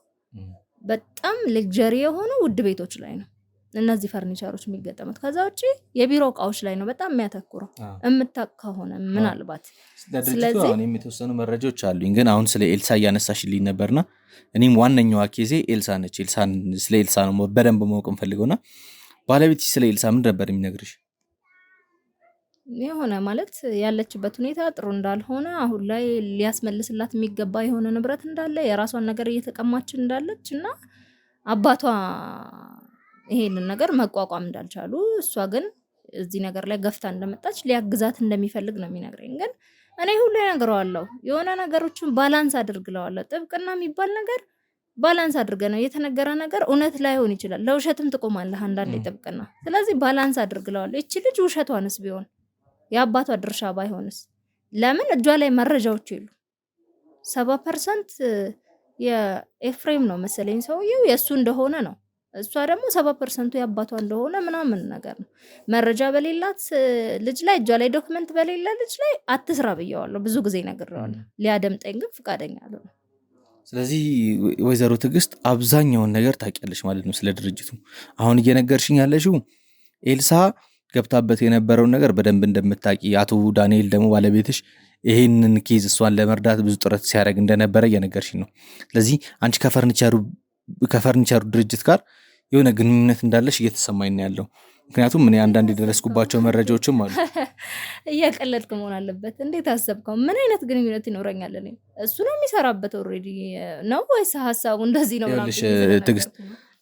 በጣም ሌክዠሪ የሆኑ ውድ ቤቶች ላይ ነው እነዚህ ፈርኒቸሮች የሚገጠሙት። ከዛ ውጪ የቢሮ እቃዎች ላይ ነው በጣም የሚያተኩረው እምታውቅ ከሆነ ምናልባት። ስለዚህ እኔም የተወሰኑ መረጃዎች አሉኝ፣ ግን አሁን ስለ ኤልሳ እያነሳሽልኝ ነበርና እኔም ዋነኛዋ ኬዜ ኤልሳ ነች። ስለ ኤልሳ ነው በደንብ ማወቅ እንፈልገውና ባለቤትሽ ስለ ኤልሳ ምን ነበር የሚነግርሽ? የሆነ ማለት ያለችበት ሁኔታ ጥሩ እንዳልሆነ፣ አሁን ላይ ሊያስመልስላት የሚገባ የሆነ ንብረት እንዳለ፣ የራሷን ነገር እየተቀማች እንዳለች እና አባቷ ይሄንን ነገር መቋቋም እንዳልቻሉ፣ እሷ ግን እዚህ ነገር ላይ ገፍታ እንደመጣች ሊያግዛት እንደሚፈልግ ነው የሚነግረኝ። ግን እኔ ሁሉ እነግረዋለሁ የሆነ ነገሮችን ባላንስ አድርግለዋለሁ። ጥብቅና የሚባል ነገር ባላንስ አድርገ ነው የተነገረ ነገር እውነት ላይሆን ይችላል። ለውሸትም ትቆማለህ አንዳንዴ ጥብቅና። ስለዚህ ባላንስ አድርግለዋለሁ። እቺ ልጅ ውሸቷንስ ቢሆን የአባቷ ድርሻ ባይሆንስ? ለምን እጇ ላይ መረጃዎች የሉ? 70% የኤፍሬም ነው መሰለኝ ሰውየው የእሱ እንደሆነ ነው። እሷ ደግሞ 70% የአባቷ እንደሆነ ምናምን ነገር ነው። መረጃ በሌላት ልጅ ላይ እጇ ላይ ዶክመንት በሌላ ልጅ ላይ አትስራ ብየዋለሁ። ብዙ ጊዜ ነግሬዋለሁ። ሊያደምጠኝ ግን ፍቃደኛ አልሆነም። ስለዚህ ወይዘሮ ትዕግስት አብዛኛውን ነገር ታውቂያለሽ ማለት ነው ስለ ድርጅቱ። አሁን እየነገርሽኝ ያለሽው ኤልሳ ገብታበት የነበረውን ነገር በደንብ እንደምታውቂ፣ አቶ ዳንኤል ደግሞ ባለቤትሽ ይሄንን ኬዝ እሷን ለመርዳት ብዙ ጥረት ሲያደርግ እንደነበረ እየነገርሽኝ ነው። ስለዚህ አንቺ ከፈርኒቸሩ ድርጅት ጋር የሆነ ግንኙነት እንዳለሽ እየተሰማኝ ነው ያለው። ምክንያቱም እኔ አንዳንድ የደረስኩባቸው መረጃዎችም አሉ። እያቀለድክ መሆን አለበት። እንዴት አሰብከው? ምን አይነት ግንኙነት ይኖረኛል? እኔ እሱ ነው የሚሰራበት ኦልሬዲ ነው ወይስ ሀሳቡ እንደዚህ ነው? ትዕግስት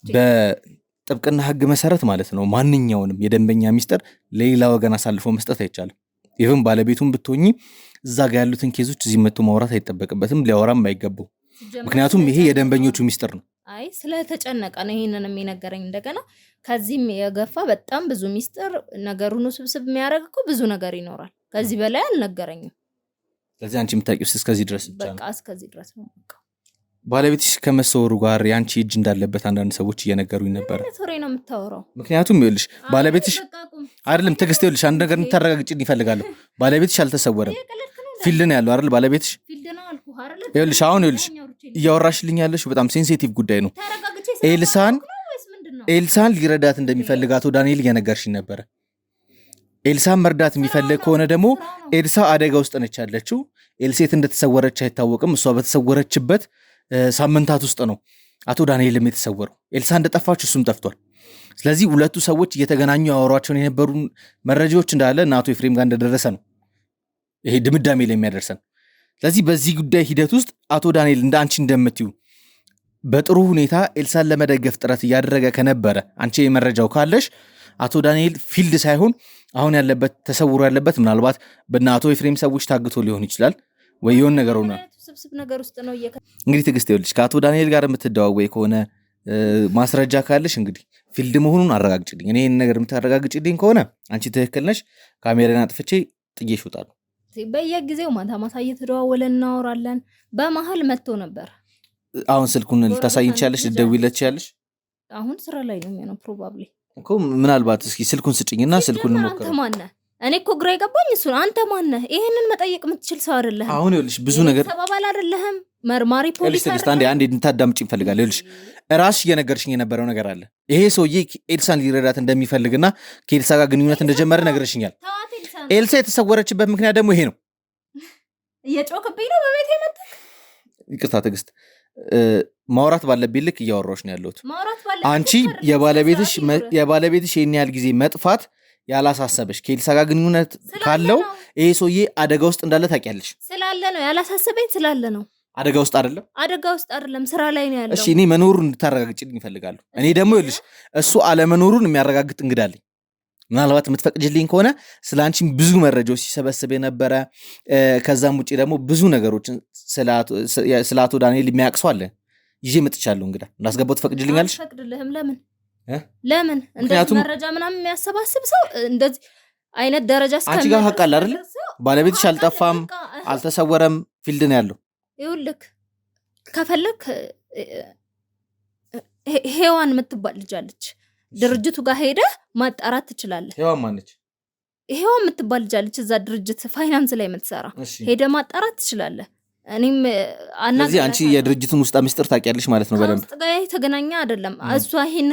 በጥብቅና ሕግ መሰረት ማለት ነው ማንኛውንም የደንበኛ ሚስጥር ለሌላ ወገን አሳልፎ መስጠት አይቻልም። ይህም ባለቤቱን ብትሆኚ እዛ ጋር ያሉትን ኬዞች እዚህ መጥቶ ማውራት አይጠበቅበትም፣ ሊያወራም አይገባው። ምክንያቱም ይሄ የደንበኞቹ ሚስጥር ነው። አይ ስለተጨነቀ ነው ይሄንን የሚነገረኝ። እንደገና ከዚህም የገፋ በጣም ብዙ ሚስጥር ነገሩን ስብስብ የሚያደርግ እኮ ብዙ ነገር ይኖራል። ከዚህ በላይ አልነገረኝም። ስለዚህ አንቺ የምታውቂው እስከዚህ ድረስ ብቻ ነው። በቃ እስከዚህ ድረስ ነው። በቃ ባለቤትሽ ከመሰወሩ ጋር ያንቺ እጅ እንዳለበት አንዳንድ ሰዎች እየነገሩኝ ነበር። ቶሬ ነው የምታወራው። ምክንያቱም ይኸውልሽ ባለቤትሽ አይደለም ትዕግስት፣ ይኸውልሽ አንድ ነገር እንድታረጋግጪልኝ እፈልጋለሁ። ባለቤትሽ አልተሰወረም፣ ፊልድ ነው ያለው አይደል? ባለቤትሽ ይኸውልሽ አሁን ይኸውልሽ እያወራሽልኝ ያለሽ በጣም ሴንሲቲቭ ጉዳይ ነው። ኤልሳን ሊረዳት እንደሚፈልግ አቶ ዳንኤል እየነገርሽኝ ነበረ። ኤልሳን መርዳት የሚፈልግ ከሆነ ደግሞ ኤልሳ አደጋ ውስጥ ነች ያለችው። ኤልሴት እንደተሰወረች አይታወቅም። እሷ በተሰወረችበት ሳምንታት ውስጥ ነው አቶ ዳንኤልም የተሰወረው። ኤልሳ እንደጠፋች እሱም ጠፍቷል። ስለዚህ ሁለቱ ሰዎች እየተገናኙ ያወሯቸውን የነበሩ መረጃዎች እንዳለ እና አቶ ኤፍሬም ጋር እንደደረሰ ነው ይሄ ድምዳሜ ላይ የሚያደርሰን። ስለዚህ በዚህ ጉዳይ ሂደት ውስጥ አቶ ዳንኤል እንደ አንቺ እንደምትዩ በጥሩ ሁኔታ ኤልሳን ለመደገፍ ጥረት እያደረገ ከነበረ አንቺ የመረጃው ካለሽ አቶ ዳንኤል ፊልድ ሳይሆን አሁን ያለበት ተሰውሮ ያለበት ምናልባት በእነ አቶ ኤፍሬም ሰዎች ታግቶ ሊሆን ይችላል ወይ የሆነ ነገር ሆነ ስብስብ ነገር ውስጥ ነው። እንግዲህ ትዕግስት ይኸውልሽ ከአቶ ዳንኤል ጋር የምትደዋወይ ከሆነ ማስረጃ ካለሽ እንግዲህ ፊልድ መሆኑን አረጋግጭልኝ። እኔ ይህን ነገር የምታረጋግጭልኝ ከሆነ አንቺ ትክክል ነሽ፣ ካሜራን አጥፍቼ ጥዬሽ እወጣለሁ። በየጊዜው ማታ ማታ እየተደዋወለን እናወራለን። በመሀል መጥቶ ነበር። አሁን ስልኩን ልታሳይኝ ትችያለሽ? ልትደውይለት ትችያለሽ? አሁን ስራ ላይ ነው የሚሆነው ፕሮባብሊ እኮ ምናልባት እስኪ ስልኩን ስጭኝና ስልኩን እንሞክር። አንተ ማነህ? እኔ እኮ ግራ የገባኝ እሱ ነው። አንተ ማነህ? ይሄንን መጠየቅ የምትችል ሰው አይደለህም። አሁን ይኸውልሽ ብዙ ነገር ተባባል አይደለህም። መርማሪ ፖሊስ አይደለም። አንዴ እንድታዳምጪኝ እፈልጋለሁ። ይኸውልሽ ራስሽ እየነገርሽኝ የነበረው ነገር አለ። ይሄ ሰውዬ ኤልሳን ሊረዳት እንደሚፈልግና ከኤልሳ ጋር ግንኙነት እንደጀመረ ነገርሽኛል። ኤልሳ የተሰወረችበት ምክንያት ደግሞ ይሄ ነው። እየጮክብኝ ነው በቤት የመጣ። ይቅርታ ትዕግስት፣ ማውራት ባለብኝ ልክ እያወራሁሽ ነው ያለሁት። አንቺ የባለቤትሽ ይህን ያህል ጊዜ መጥፋት ያላሳሰበሽ ከኤልሳ ጋር ግንኙነት ካለው ይሄ ሰውዬ አደጋ ውስጥ እንዳለ ታውቂያለሽ። ስላለ ነው ያላሳሰበኝ፣ ስላለ ነው። አደጋ ውስጥ አይደለም፣ አደጋ ውስጥ አይደለም፣ ስራ ላይ ነው ያለው። እሺ እኔ መኖሩን እንድታረጋግጭልኝ እፈልጋለሁ። እኔ ደግሞ ይኸውልሽ እሱ አለመኖሩን የሚያረጋግጥ እንግዳ አለኝ። ምናልባት የምትፈቅጅልኝ ከሆነ ስለ አንቺም ብዙ መረጃዎች ሲሰበስብ የነበረ ከዛም ውጭ ደግሞ ብዙ ነገሮችን ስለ አቶ ዳንኤል የሚያውቅ ሰው አለ ይዤ መጥቻለሁ። እንግዳ እንዳስገባው ትፈቅጅልኛለሽ? አልፈቅድልህም። ለምን እንደዚህ መረጃ ምናምን የሚያሰባስብ ሰው እንደዚህ አይነት ደረጃ አንቺ ጋር ሀቅ አለ አይደል? ባለቤትሽ አልጠፋም፣ አልተሰወረም፣ ፊልድ ነው ያለው። ይኸውልህ ከፈለክ ሄዋን የምትባል ልጅ አለች ድርጅቱ ጋር ሄደ ማጣራት ትችላለህ። ሄዋን ማነች? ሄዋን የምትባል ልጅ አለች እዛ ድርጅት ፋይናንስ ላይ የምትሰራ ሄደ ማጣራት ትችላለህ። እኔም ስለዚህ አንቺ የድርጅቱን ውስጥ ምስጢር ታውቂያለሽ ማለት ነው በደንብ። ውስጥ ጋር የተገናኘ አይደለም እሷ ይሄን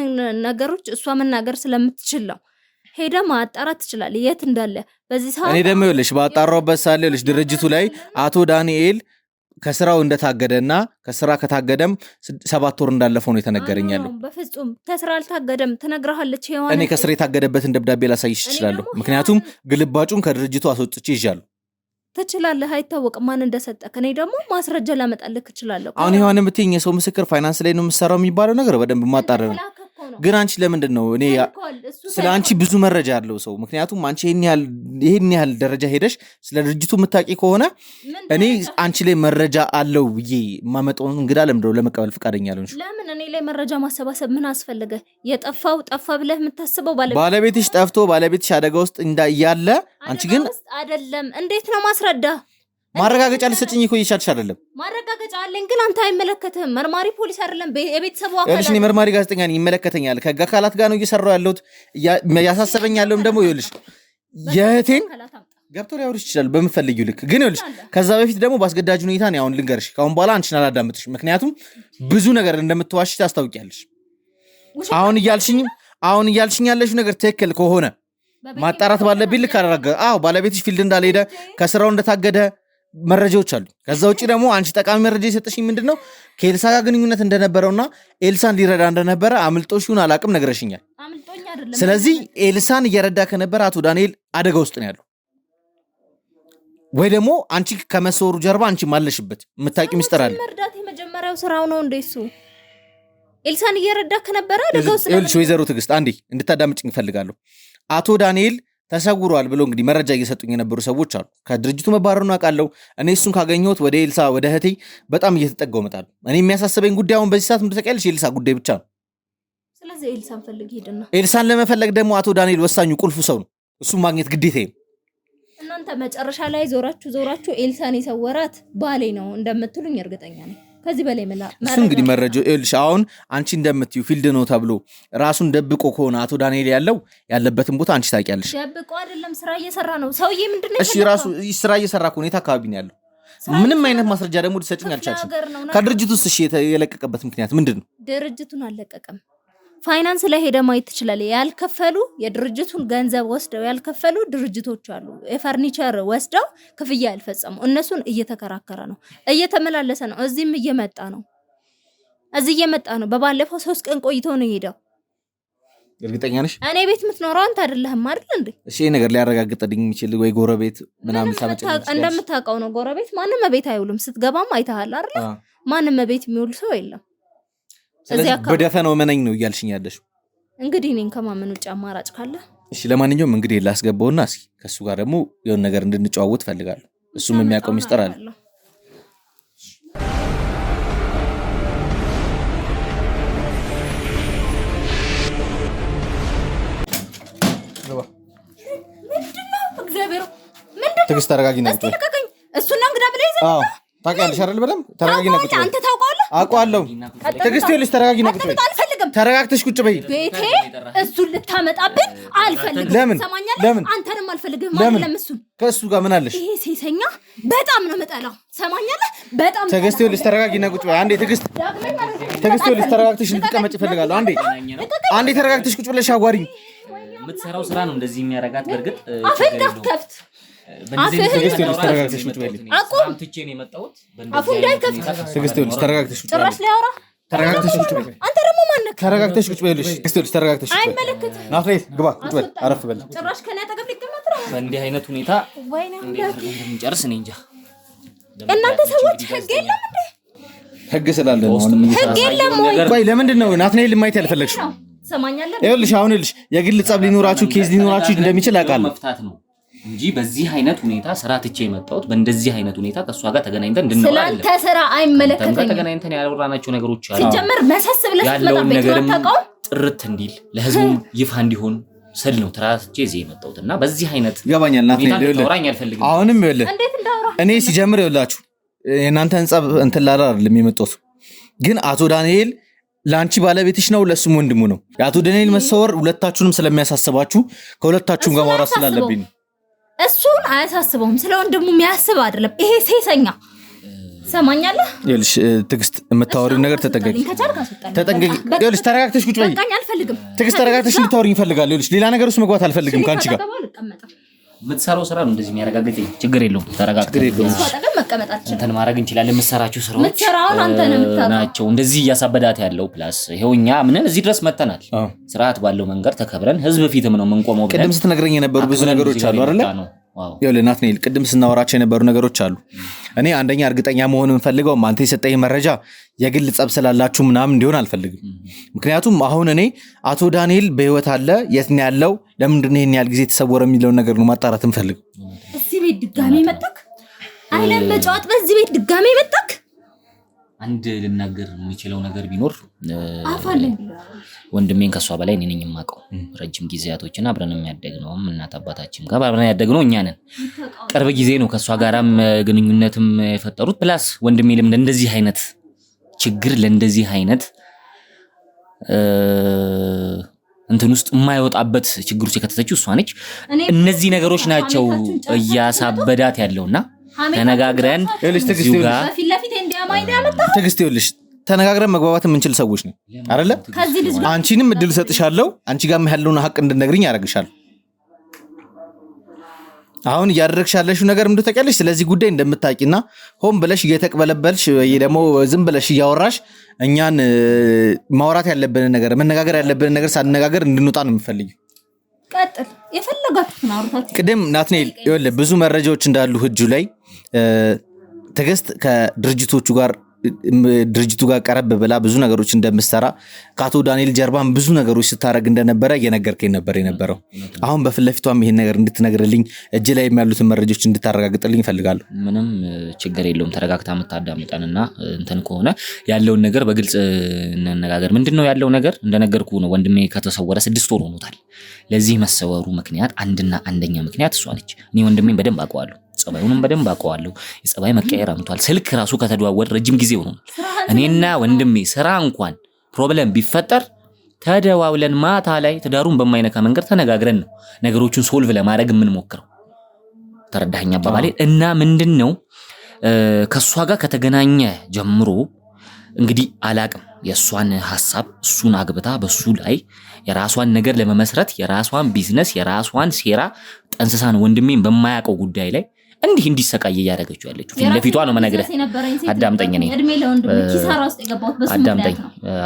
ነገሮች እሷ መናገር ስለምትችል ነው። ሄደ ማጣራት ትችላለህ የት እንዳለ በዚህ ሰዓት። እኔ ደግሞ ይኸውልሽ ባጣራውበት ሳለ ይኸውልሽ ድርጅቱ ላይ አቶ ዳንኤል ከስራው እንደታገደና ከስራ ከታገደም 7 ወር እንዳለፈው ነው የተነገረኛለው። በፍጹም ከስራ አልታገደም ትነግርሃለች ሄዋን። እኔ ከስራ የታገደበትን ደብዳቤ ላሳይሽ እችላለሁ ምክንያቱም ግልባጩን ከድርጅቱ አስወጥቼ ይዣለሁ። ትችላለህ አይታወቅም ማን እንደሰጠክ። እኔ ደግሞ ማስረጃ ላመጣልክ እችላለሁ። አሁን ሄዋን የምትይኝ የሰው ምስክር ፋይናንስ ላይ ነው የምትሰራው የሚባለው ነገር በደንብ ማጣረር ነው። ግን አንቺ ለምንድን ነው እኔ ስለ አንቺ ብዙ መረጃ ያለው ሰው ምክንያቱም አንቺ ይሄን ያህል ደረጃ ሄደሽ ስለ ድርጅቱ የምታውቂ ከሆነ እኔ አንቺ ላይ መረጃ አለው ብዬ ማመጣውን እንግዳ ለምንድነው ለመቀበል ፈቃደኛ አልሆንሽ? ለምን እኔ ላይ መረጃ ማሰባሰብ ምን አስፈልገ? የጠፋው ጠፋ ብለህ የምታስበው ባለቤትሽ ጠፍቶ ባለቤትሽ አደጋ ውስጥ እንዳያለ አንቺ ግን አይደለም። እንዴት ነው ማስረዳ? ማረጋገጫ ልሰጭኝ እኮ እየቻልሽ አይደለም። ማረጋገጫ አለኝ ግን አንተ አይመለከትህም። መርማሪ ፖሊስ አይደለም የቤተሰቡ አካል። እሺ እኔ መርማሪ ጋዜጠኛ ነኝ ይመለከተኛል። ከጋ አካላት ጋር ነው እየሰራው ያለሁት። ያሳሰበኝ ያለውም ደግሞ ይኸውልሽ የእህቴን ገብቶ ሊያወርሽ ይችላል በመፈልጊው ልክ። ግን ይኸውልሽ ከዛ በፊት ደግሞ ባስገዳጅ ሁኔታ ነው አሁን ልንገርሽ። ካሁን በኋላ አንቺን አላዳምጥሽ ምክንያቱም ብዙ ነገር እንደምትዋሽ ታስታውቂያለሽ። አሁን እያልሽኝ ያለሽው ነገር ትክክል ከሆነ ማጣራት ባለብኝ ልክ አደረገ። ባለቤትሽ ፊልድ እንዳልሄደ ከስራው እንደታገደ መረጃዎች አሉ። ከዛ ውጪ ደግሞ አንቺ ጠቃሚ መረጃ የሰጠሽኝ ምንድነው ከኤልሳ ጋር ግንኙነት እንደነበረውና ኤልሳን ሊረዳ እንደነበረ አምልጦሽውን አላቅም ነግረሽኛል። ስለዚህ ኤልሳን እየረዳ ከነበረ አቶ ዳንኤል አደጋ ውስጥ ነው ያለው ወይ ደግሞ አንቺ ከመሰወሩ ጀርባ አንቺ ማለሽበት የምታውቂ ምስጢር አለ። መርዳት የመጀመሪያው ስራው ነው እንደሱ ኤልሳን እየረዳ ከነበረ አደጋ ውስጥ ነው። ይኸውልሽ ወይዘሮ ትዕግስት አንዴ እንድታዳምጪኝ እፈልጋለሁ። አቶ ዳንኤል ተሰውሯል ብሎ እንግዲህ መረጃ እየሰጡኝ የነበሩ ሰዎች አሉ። ከድርጅቱ መባረሩን አውቃለሁ። እኔ እሱን ካገኘሁት ወደ ኤልሳ ወደ እህቴ በጣም እየተጠጋው እመጣለሁ። እኔ የሚያሳስበኝ ጉዳይ አሁን በዚህ ሰዓት ምን ተቀያለሽ የኤልሳ ጉዳይ ብቻ ነው። ስለዚህ ኤልሳን ፈልግ ሄድና ኤልሳን ለመፈለግ ደግሞ አቶ ዳንኤል ወሳኙ ቁልፉ ሰው ነው። እሱን ማግኘት ግዴታዬ ነው። እናንተ መጨረሻ ላይ ዞራችሁ ኤልሳን የሰወራት ባሌ ነው እንደምትሉኝ እርግጠኛ ነኝ። ከዚህ በላይ እሱ እንግዲህ መረጃው ይኸውልሽ አሁን አንቺ እንደምትዩ ፊልድ ነው ተብሎ ራሱን ደብቆ ከሆነ አቶ ዳንኤል ያለበትን ቦታ አንቺ ታውቂያለሽ። ደብቆ አይደለም ስራ እየሰራ ነው ሰውዬ። ምንድነው እሺ ራሱ ስራ እየሰራ ከሆነ የት አካባቢ ነው ያለው? ምንም አይነት ማስረጃ ደግሞ ልትሰጪኝ አልቻልሽም። ከድርጅቱ ውስጥ እሺ የለቀቀበት ምክንያት ምንድነው? ድርጅቱን አልለቀቀም። ፋይናንስ ላይ ሄደ ማየት ትችላለህ። ያልከፈሉ የድርጅቱን ገንዘብ ወስደው ያልከፈሉ ድርጅቶች አሉ። የፈርኒቸር ወስደው ክፍያ ያልፈጸሙ እነሱን እየተከራከረ ነው፣ እየተመላለሰ ነው። እዚህም እየመጣ ነው። በባለፈው 3 ቀን ቆይቶ ነው ሄደው። እርግጠኛ ነሽ? እኔ ቤት የምትኖረው አንተ አይደለህም አይደል እንዴ? እሺ ነገር ሊያረጋግጥልኝ የሚችል ወይ ጎረቤት ምናምን ታመጭልኝ? እንደምታውቀው ነው ጎረቤት ማንም ቤት አይውልም። ስትገባም አይተሃል አይደል? ማንም ቤት የሚውል ሰው የለም። ስለዚህ በደፈነው መነኝ ነው እያልሽኝ ያለሽ። እንግዲህ እኔን ከማመን ውጭ አማራጭ ካለ እሺ ለማንኛውም እንግዲህ ላስገባውና እስኪ ከሱ ጋር ደግሞ የሆነ ነገር እንድንጨዋወት ፈልጋለሁ። እሱም የሚያውቀው ሚስጥር አለ። ትዕግስት ተረጋጊና ቁጭ በይ። እሱና እንግዳ ብለህ ይዘህ ታውቂያለሽ አይደል? በደምብ ተረጋጊና ቁጭ በይ። አንተ ታውቀዋለህ? አውቀዋለሁ። ትዕግስት ይኸውልሽ ተረጋጊና ቁጭ በይ። ተረጋግተሽ ቁጭ በይ። ቤቴ እሱን ልታመጣብን አልፈልግም። ለምን? አንተንም አልፈልግም ማለት ለምሱን ከእሱ ጋር ምን አለሽ? ይሄ ሴሰኛ በጣም ነው መጣላው። ሰማኛለህ? በጣም ትዕግስት ይኸውልሽ ተረጋጊና ቁጭ በይ። አንዴ ትዕግስት ይኸውልሽ ተረጋግተሽ እንድትቀመጭ እፈልጋለሁ። አንዴ ተረጋግተሽ ቁጭ ብለሽ አዋሪኝ። የምትሰራው ስራ ነው እንደዚህ የሚያረጋት። በርግጥ አፍንዳት ከፍት ትዕግስት ይኸውልሽ ተረጋግተሽ ቁጭ በይ። አቁም ትቼ ነው የመጣሁት። አፉን እንዳይከፍት ትዕግስት ይኸውልሽ ተረጋግተሽ ቁጭ በይ። ጭራሽ ሊያወራ ተረጋግተሽ ቁጭ በይ። አንተ ደግሞ ማነህ? ተረጋግተሽ ቁጭ በይልሽ። ትዕግስት ይኸውልሽ ተረጋግተሽ ቁጭ በይ። አይመለከትም። ናፍሬት ግባ ቁጭ በል አረፍ በል። ጭራሽ ከኔ አጠገብ ሊቀመጥ ነው። በእንዲህ አይነት ሁኔታ እንደምንጨርስ እኔ እንጃ። እናንተ ሰዎች ህግ የለም እንዴ? ህግ ስላለ ነው ህግ የለም ወይ? ቆይ ለምንድን ነው ናትናኤል ማየት ያልፈለግሽው? ሰማኛለህ? ይኸውልሽ አሁን ይኸውልሽ የግል ጸብ ሊኖራችሁ ኬዝ ሊኖራችሁ እንደሚችል አውቃለሁ። መፍታት ነው እንጂ በዚህ አይነት ሁኔታ ስራ ትቼ የመጣሁት በእንደዚህ አይነት ሁኔታ ከሷ ጋር ተገናኝተን እንድንኖር አይደለም። ስላንተ ስራ አይመለከተኝም። ተገናኝተን ያወራናቸው ነገሮች አሉ። ሲጀመር መሰስ ብለህ ያለውን ነገርም ጥርት እንዲል ለህዝቡ ይፋ እንዲሆን ስል ነው ትራስቼ እዚህ የመጣሁትና በዚህ አይነት ይገባኛል። ናትናኤል ይኸውልህ አሁንም ይኸውልህ እኔ ሲጀምር ይኸውላችሁ የእናንተን ጸብ እንትን ላላ አይደለም የመጣሁት ግን አቶ ዳንኤል ላንቺ ባለቤትሽ ነው ለሱም ወንድሙ ነው። የአቶ ዳንኤል መሰወር ሁለታችሁንም ስለሚያሳስባችሁ ከሁለታችሁም ጋር ማውራት ስላለብኝ እሱን አያሳስበውም። ስለ ወንድሙ የሚያስብ አይደለም ይሄ ሴሰኛ። ሰማኛለህ? ይኸውልሽ ትግስት የምታወሪው ነገር ተጠንቀቂ። ይኸውልሽ ተረጋግተሽ ቁጭ በይ። ትግስት ተረጋግተሽ ልታወሪኝ እፈልጋለሁ። ይኸውልሽ ሌላ ነገር ውስጥ መግባት አልፈልግም ካንቺ ጋር። የምትሰራው ስራ ነው እንደዚህ የሚያረጋግጠኝ። ችግር የለውም ተረጋግተሽ እንትን ማድረግ እንችላለን። የምትሰራቸው ስራዎች ናቸው እንደዚህ እያሳበዳት ያለው። ፕላስ ይኸው እኛ ምንም እዚህ ድረስ መተናል። ስርዓት ባለው መንገድ ተከብረን ህዝብ ፊትም ነው የምንቆመው። ቅድም ስትነግረኝ የነበሩ ብዙ ነገሮች አሉ አይደለ? ይኸውልህ ናትናኤል ቅድም ስናወራቸው የነበሩ ነገሮች አሉ። እኔ አንደኛ እርግጠኛ መሆን የምፈልገው አንተ የሰጠኝ መረጃ የግል ጸብ ስላላችሁ ምናምን እንዲሆን አልፈልግም። ምክንያቱም አሁን እኔ አቶ ዳንኤል በህይወት አለ የት ነው ያለው ለምንድን ነው ይሄን ያህል ጊዜ ተሰወረ የሚለውን ነገር ነው ማጣራት እንፈልግ። እዚህ ቤት ድጋሜ መጣክ አይለም መጫወት በዚህ ቤት ድጋሜ መጣክ። አንድ ልናገር የሚችለው ነገር ቢኖር ወንድሜን ከሷ በላይ እኔ ነኝ የማውቀው። ረጅም ጊዜያቶችን አብረን የሚያደግነው እናት አባታችን ጋር አብረን ያደግነው እኛ ነን። ቅርብ ጊዜ ነው ከሷ ጋራም ግንኙነትም የፈጠሩት። ፕላስ ወንድሜ ለምን እንደዚህ አይነት ችግር ለእንደዚህ አይነት እንትን ውስጥ የማይወጣበት ችግር ውስጥ የከተተችው እሷ ነች። እነዚህ ነገሮች ናቸው እያሳበዳት ያለውና ተነጋግረን እዚሁ ጋር በፊት ለፊት እንዲያማይዳ ያመጣው ትግስት ይኸውልሽ ተነጋግረን መግባባት የምንችል ሰዎች ነን አይደለ? አንቺንም እድል ሰጥሻለሁ። አንቺ ጋርም ያለውን ሀቅ እንድነግሪኝ ያደርግሻል። አሁን እያደረግሽ ያለሽው ነገር ምንድነው ታውቂያለሽ? ስለዚህ ጉዳይ እንደምታውቂና ሆን ብለሽ እየተቀበለበልሽ ወይ ደግሞ ዝም ብለሽ እያወራሽ እኛን ማውራት ያለብን ነገር መነጋገር ያለብን ነገር ሳንነጋገር እንድንወጣ ነው የምፈልጊው። ቀጥል የፈለጋችሁን አውርታችሁ። ቅድም ናትናኤል ይኸውልህ ብዙ መረጃዎች እንዳሉ እጁ ላይ ትግስት ድርጅቱ ጋር ቀረብ ብላ ብዙ ነገሮች እንደምትሰራ ከአቶ ዳንኤል ጀርባም ብዙ ነገሮች ስታረግ እንደነበረ እየነገርከኝ ነበር የነበረው። አሁን በፊት ለፊቷም ይሄን ነገር እንድትነግርልኝ እጅ ላይ ያሉትን መረጃዎች እንድታረጋግጥልኝ እፈልጋለሁ። ምንም ችግር የለውም። ተረጋግታ የምታዳምጠንና እንትን ከሆነ ያለውን ነገር በግልጽ እንነጋገር። ምንድነው ያለው ነገር? እንደነገርኩ ነው ወንድሜ ከተሰወረ 6 ወር ሆኖታል። ለዚህ መሰወሩ ምክንያት አንደኛ ምክንያት እሷ ነች። እኔ ወንድሜን በደንብ አውቀዋለሁ። ጸባዩንም በደንብ አውቀዋለሁ። የጸባይ መቀየር አምጥቷል። ስልክ ራሱ ከተደዋወል ረጅም ጊዜ ሆኗል። እኔና ወንድሜ ስራ እንኳን ፕሮብለም ቢፈጠር ተደዋውለን ማታ ላይ ትዳሩን በማይነካ መንገድ ተነጋግረን ነው ነገሮችን ሶልቭ ለማድረግ የምንሞክረው። ተረዳኸኝ አባባሌ? እና ምንድነው ከሷ ጋር ከተገናኘ ጀምሮ እንግዲህ አላቅም የሷን ሐሳብ እሱን አግብታ በሱ ላይ የራሷን ነገር ለመመስረት የራሷን ቢዝነስ የራሷን ሴራ ጠንስሳን ወንድሜን በማያውቀው ጉዳይ ላይ እንዲህ እንዲሰቃየ ያደረገችው ያለችው ፊት ለፊቷ ነው መነግረህ። አዳምጠኝ ነኝ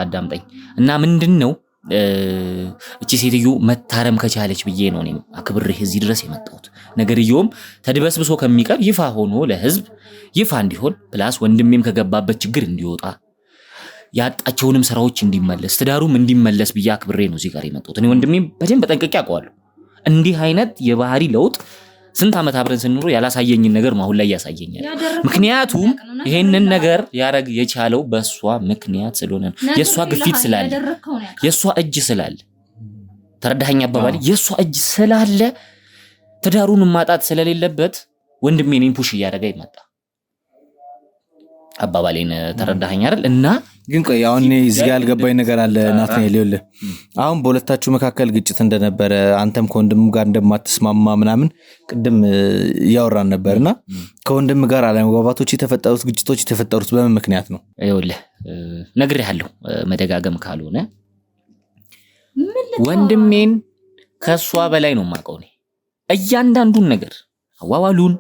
አዳምጠኝ እና ምንድነው እቺ ሴትዮ መታረም ከቻለች ብዬ ነው እኔ አክብሬህ እዚህ ድረስ የመጣሁት። ነገርየውም ተድበስብሶ ከሚቀር ይፋ ሆኖ ለህዝብ ይፋ እንዲሆን ፕላስ ወንድሜም ከገባበት ችግር እንዲወጣ ያጣቸውንም ስራዎች እንዲመለስ ትዳሩም እንዲመለስ ብዬ አክብሬ ነው እዚህ ጋር የመጣሁት። እኔ ወንድሜም በደንብ ጠንቅቄ አውቀዋለሁ። እንዲህ አይነት የባህሪ ለውጥ ስንት ዓመት አብረን ስንኖር ያላሳየኝን ነገር አሁን ላይ ያሳየኛል። ምክንያቱም ይሄንን ነገር ያረግ የቻለው በሷ ምክንያት ስለሆነ የሷ ግፊት ስላለ የሷ እጅ ስላለ ተረዳኸኝ አባባሌ? የሷ እጅ ስላለ ትዳሩን ማጣት ስለሌለበት ወንድሜ እኔን ፑሽ እያደረገ ይመጣ አባባሌን ተረዳኸኝ አይደል? እና ግን ቆይ አሁን እዚህ ጋር ያልገባኝ ነገር አለ ናትናኤል። ይኸውልህ አሁን በሁለታችሁ መካከል ግጭት እንደነበረ አንተም ከወንድም ጋር እንደማትስማማ ምናምን ቅድም እያወራን ነበርና ከወንድም ጋር አለመግባባቶች የተፈጠሩት ግጭቶች የተፈጠሩት በምን ምክንያት ነው? ይኸውልህ ነግሬሃለሁ፣ መደጋገም ካልሆነ ወንድሜን ከሷ በላይ ነው የማውቀው። እያንዳንዱን ነገር አዋዋሉን፣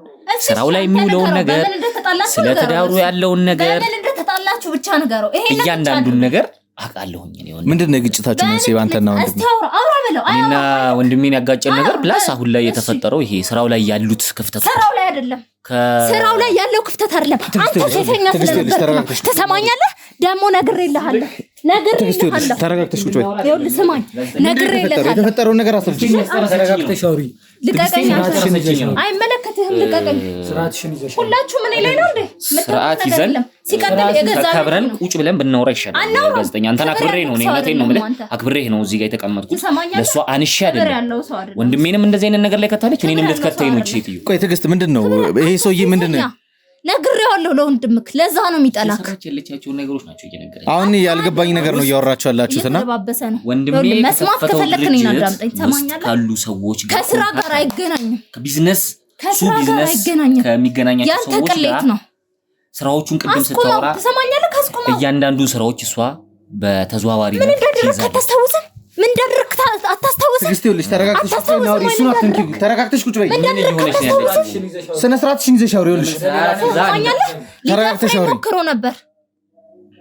ስራው ላይ የሚውለውን ነገር፣ ስለ ትዳሩ ያለውን ነገር ተጣላችሁ ብቻ ነገረው። እያንዳንዱን ነገር አውቃለሁኝ። ምንድነው ግጭታችሁ? መንስኤ ባንተና ወንድሜ እና ወንድሜን ያጋጨን ነገር ፕላስ አሁን ላይ የተፈጠረው ይሄ ስራው ላይ ያሉት ክፍተቶች። ስራው ላይ አይደለም ስራው ላይ ያለው ክፍተት አይደለም። አንተ ሴተኛ ስለነበርክ ትሰማኛለህ? ደሞ ነግሬልሃለሁ። ተረጋግተሽ ቁጭ በይ። ይኸውልህ ስማኝ፣ ነግሬልሃለሁ። የተፈጠረው ነገር አስረጅኝ። ተረጋግተሽ አውሪ። ልቀቀኝ። አይመለከትህም። ልቀቀኝ። ሁላችሁም እኔ ላይ ነው እንዴ? ስርዓት ይዘን ሲቀጥል የገዛ ከብረን ቁጭ ብለን ብናወራ ይሻላል። ጋዜጠኛ አንተን አክብሬ ነው እውነቴን ነው የምልህ፣ አክብሬ ነው እዚህ ጋር የተቀመጥኩት። ለሷ አንሺ አይደለም። ወንድሜንም እንደዚህ አይነት ነገር ላይ ከታለች እኔንም ልትከተይ ነው እቺ ሴትዮ። ቆይ ትዕግስት ምንድነው ይሄ ሰውዬ ምንድነው? ነግሬዋለሁ ለወንድምክ ለዛ ነው የሚጠላክ ሰራችለቻቸው ነገሮች ናቸው እየነገረኝ አሁን ያልገባኝ ነገር ነው ያወራችሁ ያላችሁትና ወንድሜ መስማት ከፈለክ ነው እንዳምጠኝ ተማኛለህ ካሉ ሰዎች ጋር ከስራ ጋር አይገናኝም ከቢዝነስ ከስራ ጋር አይገናኝም ከሚገናኛቸው ሰዎች ጋር ነው ስራዎቹን ቅድም ስታወራ ተሰማኛለህ ካስቆማ እያንዳንዱ ስራዎች እሷ በተዘዋዋሪ ምን እንዳደረክ አታስታውስም ምን እንዳደረክ አታስታውስም ትግስቴውልሽ ተረጋግተሽ ቁጭ በይ ነው እሱን አትንኪ ተረጋግተሽ ቁጭ በይ ምን እየሆነሽ ነው ያለሽ ስነ ስርዓትሽን ይዘሽ አውሪውልሽ ተረጋግተሽ አውሪ ሞክሮ ነበር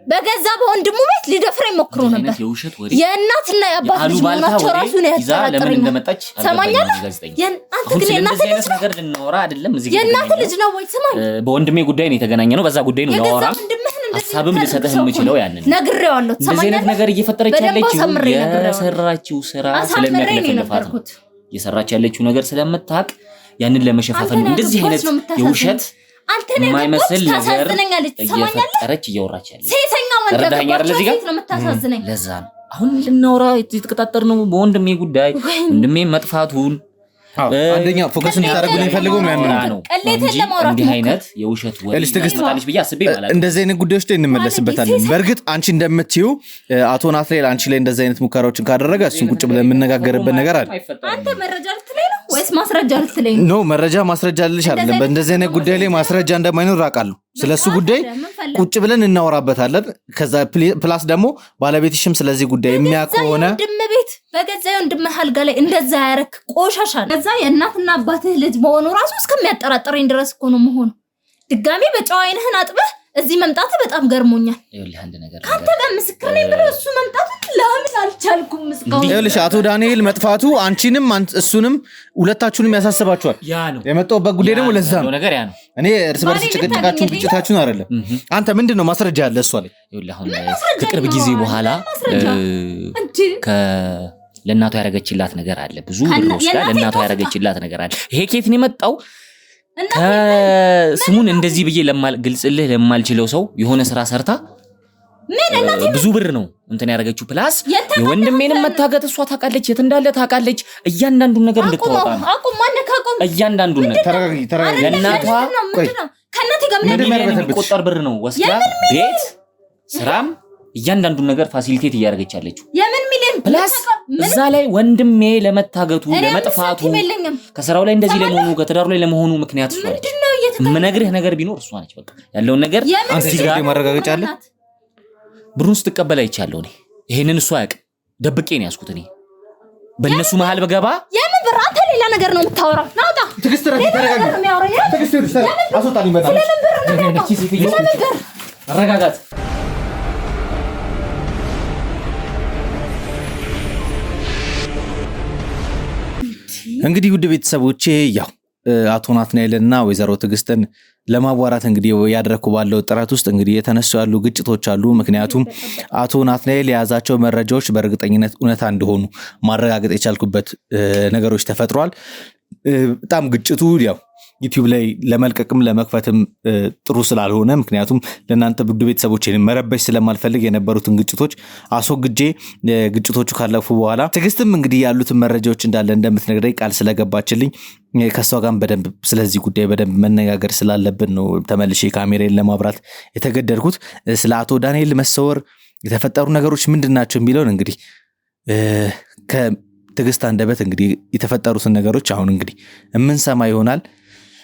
በገዛ በወንድሙ ቤት ሊደፍረኝ ሞክሮ ነበር የእናትና የአባት ልጅ ሆናቸው ራሱ ነው ያጠራጠረኝ እንደመጣች ሰማኛለህ አንተ ግን የእናት ልጅ ነገር ልናወራ አይደለም እዚህ የእናት ልጅ ነው ወይ ስማኝ በወንድሜ ጉዳይ ነው የተገናኘ ነው በዛ ጉዳይ ነው ያወራ ሐሳብም ልሰጥህ የምችለው ያንን ነግሬዋለሁ ተሰማኛለህ ነገር እየፈጠረች ያለችው የሰራችው ስራ ስለሚያከለፈልፋት የሰራች ያለችው ነገር ስለምታቅ ያንን ለመሸፋፈን እንደዚህ አይነት የውሸት የማይመስል ነገር እየፈጠረች እያወራች ያለች ሴተኛ ወንድም ነው የምታሳዝነኝ ለዛ ነው አሁን ልናወራ የተቀጣጠር ነው በወንድሜ ጉዳይ ወንድሜ መጥፋቱን አንደኛ ፎከስ እንድታደርጉልኝ ፈልገው ነው ያንንም ቀሌተን ለማውራት እንዲህ አይነት የውሸት ወሬ ትመጣለች ብዬ አስቤ ማለት እንደዚህ አይነት ጉዳዮች ላይ እንመለስበታለን በርግጥ አንቺ እንደምትዩ አቶ ናትናኤል አንቺ ላይ እንደዚህ አይነት ሙከራዎችን ካደረገ እሱን ቁጭ ብለን የምንነጋገርበት ነገር አለ አንተ መረጃ ልትለኝ ነው ወይስ ማስረጃ ልትለኝ ነው መረጃ ማስረጃ ልልሽ አይደለም በእንደዚህ አይነት ጉዳይ ላይ ማስረጃ እንደማይኖር አውቃለሁ ስለሱ ጉዳይ ቁጭ ብለን እናወራበታለን ከዛ ፕላስ ደግሞ ባለቤትሽም ስለዚህ ጉዳይ የሚያውቅ ሆነ ቤት በገዛ ወንድምህ አልጋ ላይ እንደዛ ያረክ ቆሻሻ ከዛ የእናትና አባትህ ልጅ መሆኑ ራሱ እስከሚያጠራጥረኝ ድረስ እኮ ነው መሆኑ ድጋሚ በጨዋ አይንህን አጥበህ እዚህ መምጣት በጣም ገርሞኛል ይኸውልህ አንድ ነገር አንተ በምስክር ነኝ ብለህ እሱ መምጣት ለምን አልቻልኩም እስካሁን ይኸውልሽ አቶ ዳንኤል መጥፋቱ አንቺንም እሱንም ሁለታችሁንም ያሳስባችኋል ያ ነው የመጣውበት ጉዳይ ደግሞ ለዛ ነው ነገር ያ ነው እኔ እርስ በርስ ጭቅጭቃችሁን ግጭታችሁን አይደለም አንተ ምንድነው ማስረጃ ያለ እሷ ላይ ይኸውልህ አሁን ከቅርብ ጊዜ በኋላ ለእናቷ ያረጋችላት ነገር አለ ብዙ ብር ወስዳ ለእናቷ ያረጋችላት ነገር አለ ይሄ ኬት ነው የመጣው ስሙን እንደዚህ ብዬ ግልጽልህ ለማልችለው ሰው የሆነ ስራ ሰርታ ብዙ ብር ነው እንትን ያረጋችው ፕላስ የወንድሜንም መታገት እሷ ታውቃለች የት እንዳለ ታውቃለች እያንዳንዱን ነገር እንድትወጣ ነው እያንዳንዱን ነገር ተረጋጊ ለእናቷ ከእናቴ ጋር ምን የሚቆጠር ብር ነው ወስዳ ቤት ስራም እያንዳንዱን ነገር ፋሲሊቴት እያደረገች ያለችው የምን ሚሊዮን ፕላስ እዛ ላይ ወንድሜ ለመታገቱ ለመጥፋቱ ከስራው ላይ እንደዚህ ለመሆኑ ከትዳሩ ላይ ለመሆኑ ምክንያት እሷ ነች ምነግርህ ነገር ቢኖር እሷ ነች በቃ ያለውን ነገር አንተ ጋር ማረጋገጫ አለ ብሩን ስትቀበል አይቻለሁ እኔ ይሄንን እሷ ያውቅ ደብቄ ነው ያስኩት እኔ በእነሱ መሃል በገባ የምን ብር አንተ ሌላ ነገር ነው የምታወራው ናውጣ ትግስት አስወጣኝ በጣም አረጋጋት እንግዲህ ውድ ቤተሰቦቼ ያው አቶ ናትናኤልና ወይዘሮ ትግስትን ለማዋራት እንግዲህ ያደረኩ ባለው ጥረት ውስጥ እንግዲህ የተነሱ ያሉ ግጭቶች አሉ ምክንያቱም አቶ ናትናኤል የያዛቸው መረጃዎች በእርግጠኝነት እውነታ እንደሆኑ ማረጋገጥ የቻልኩበት ነገሮች ተፈጥሯል በጣም ግጭቱ ያው ዩቲዩብ ላይ ለመልቀቅም ለመክፈትም ጥሩ ስላልሆነ ምክንያቱም ለእናንተ ውድ ቤተሰቦቼን መረበሽ ስለማልፈልግ የነበሩትን ግጭቶች አስወግጄ ግጭቶቹ ካለፉ በኋላ ትግስትም እንግዲህ ያሉትን መረጃዎች እንዳለ እንደምትነግረኝ ቃል ስለገባችልኝ ከሷ ጋር በደንብ ስለዚህ ጉዳይ በደንብ መነጋገር ስላለብን ነው ተመልሼ ካሜራዬን ለማብራት የተገደድኩት ስለ አቶ ዳንኤል መሰወር የተፈጠሩ ነገሮች ምንድናቸው የሚለውን እንግዲህ ከትግስት አንደበት እንግዲህ የተፈጠሩትን ነገሮች አሁን እንግዲህ የምንሰማ ይሆናል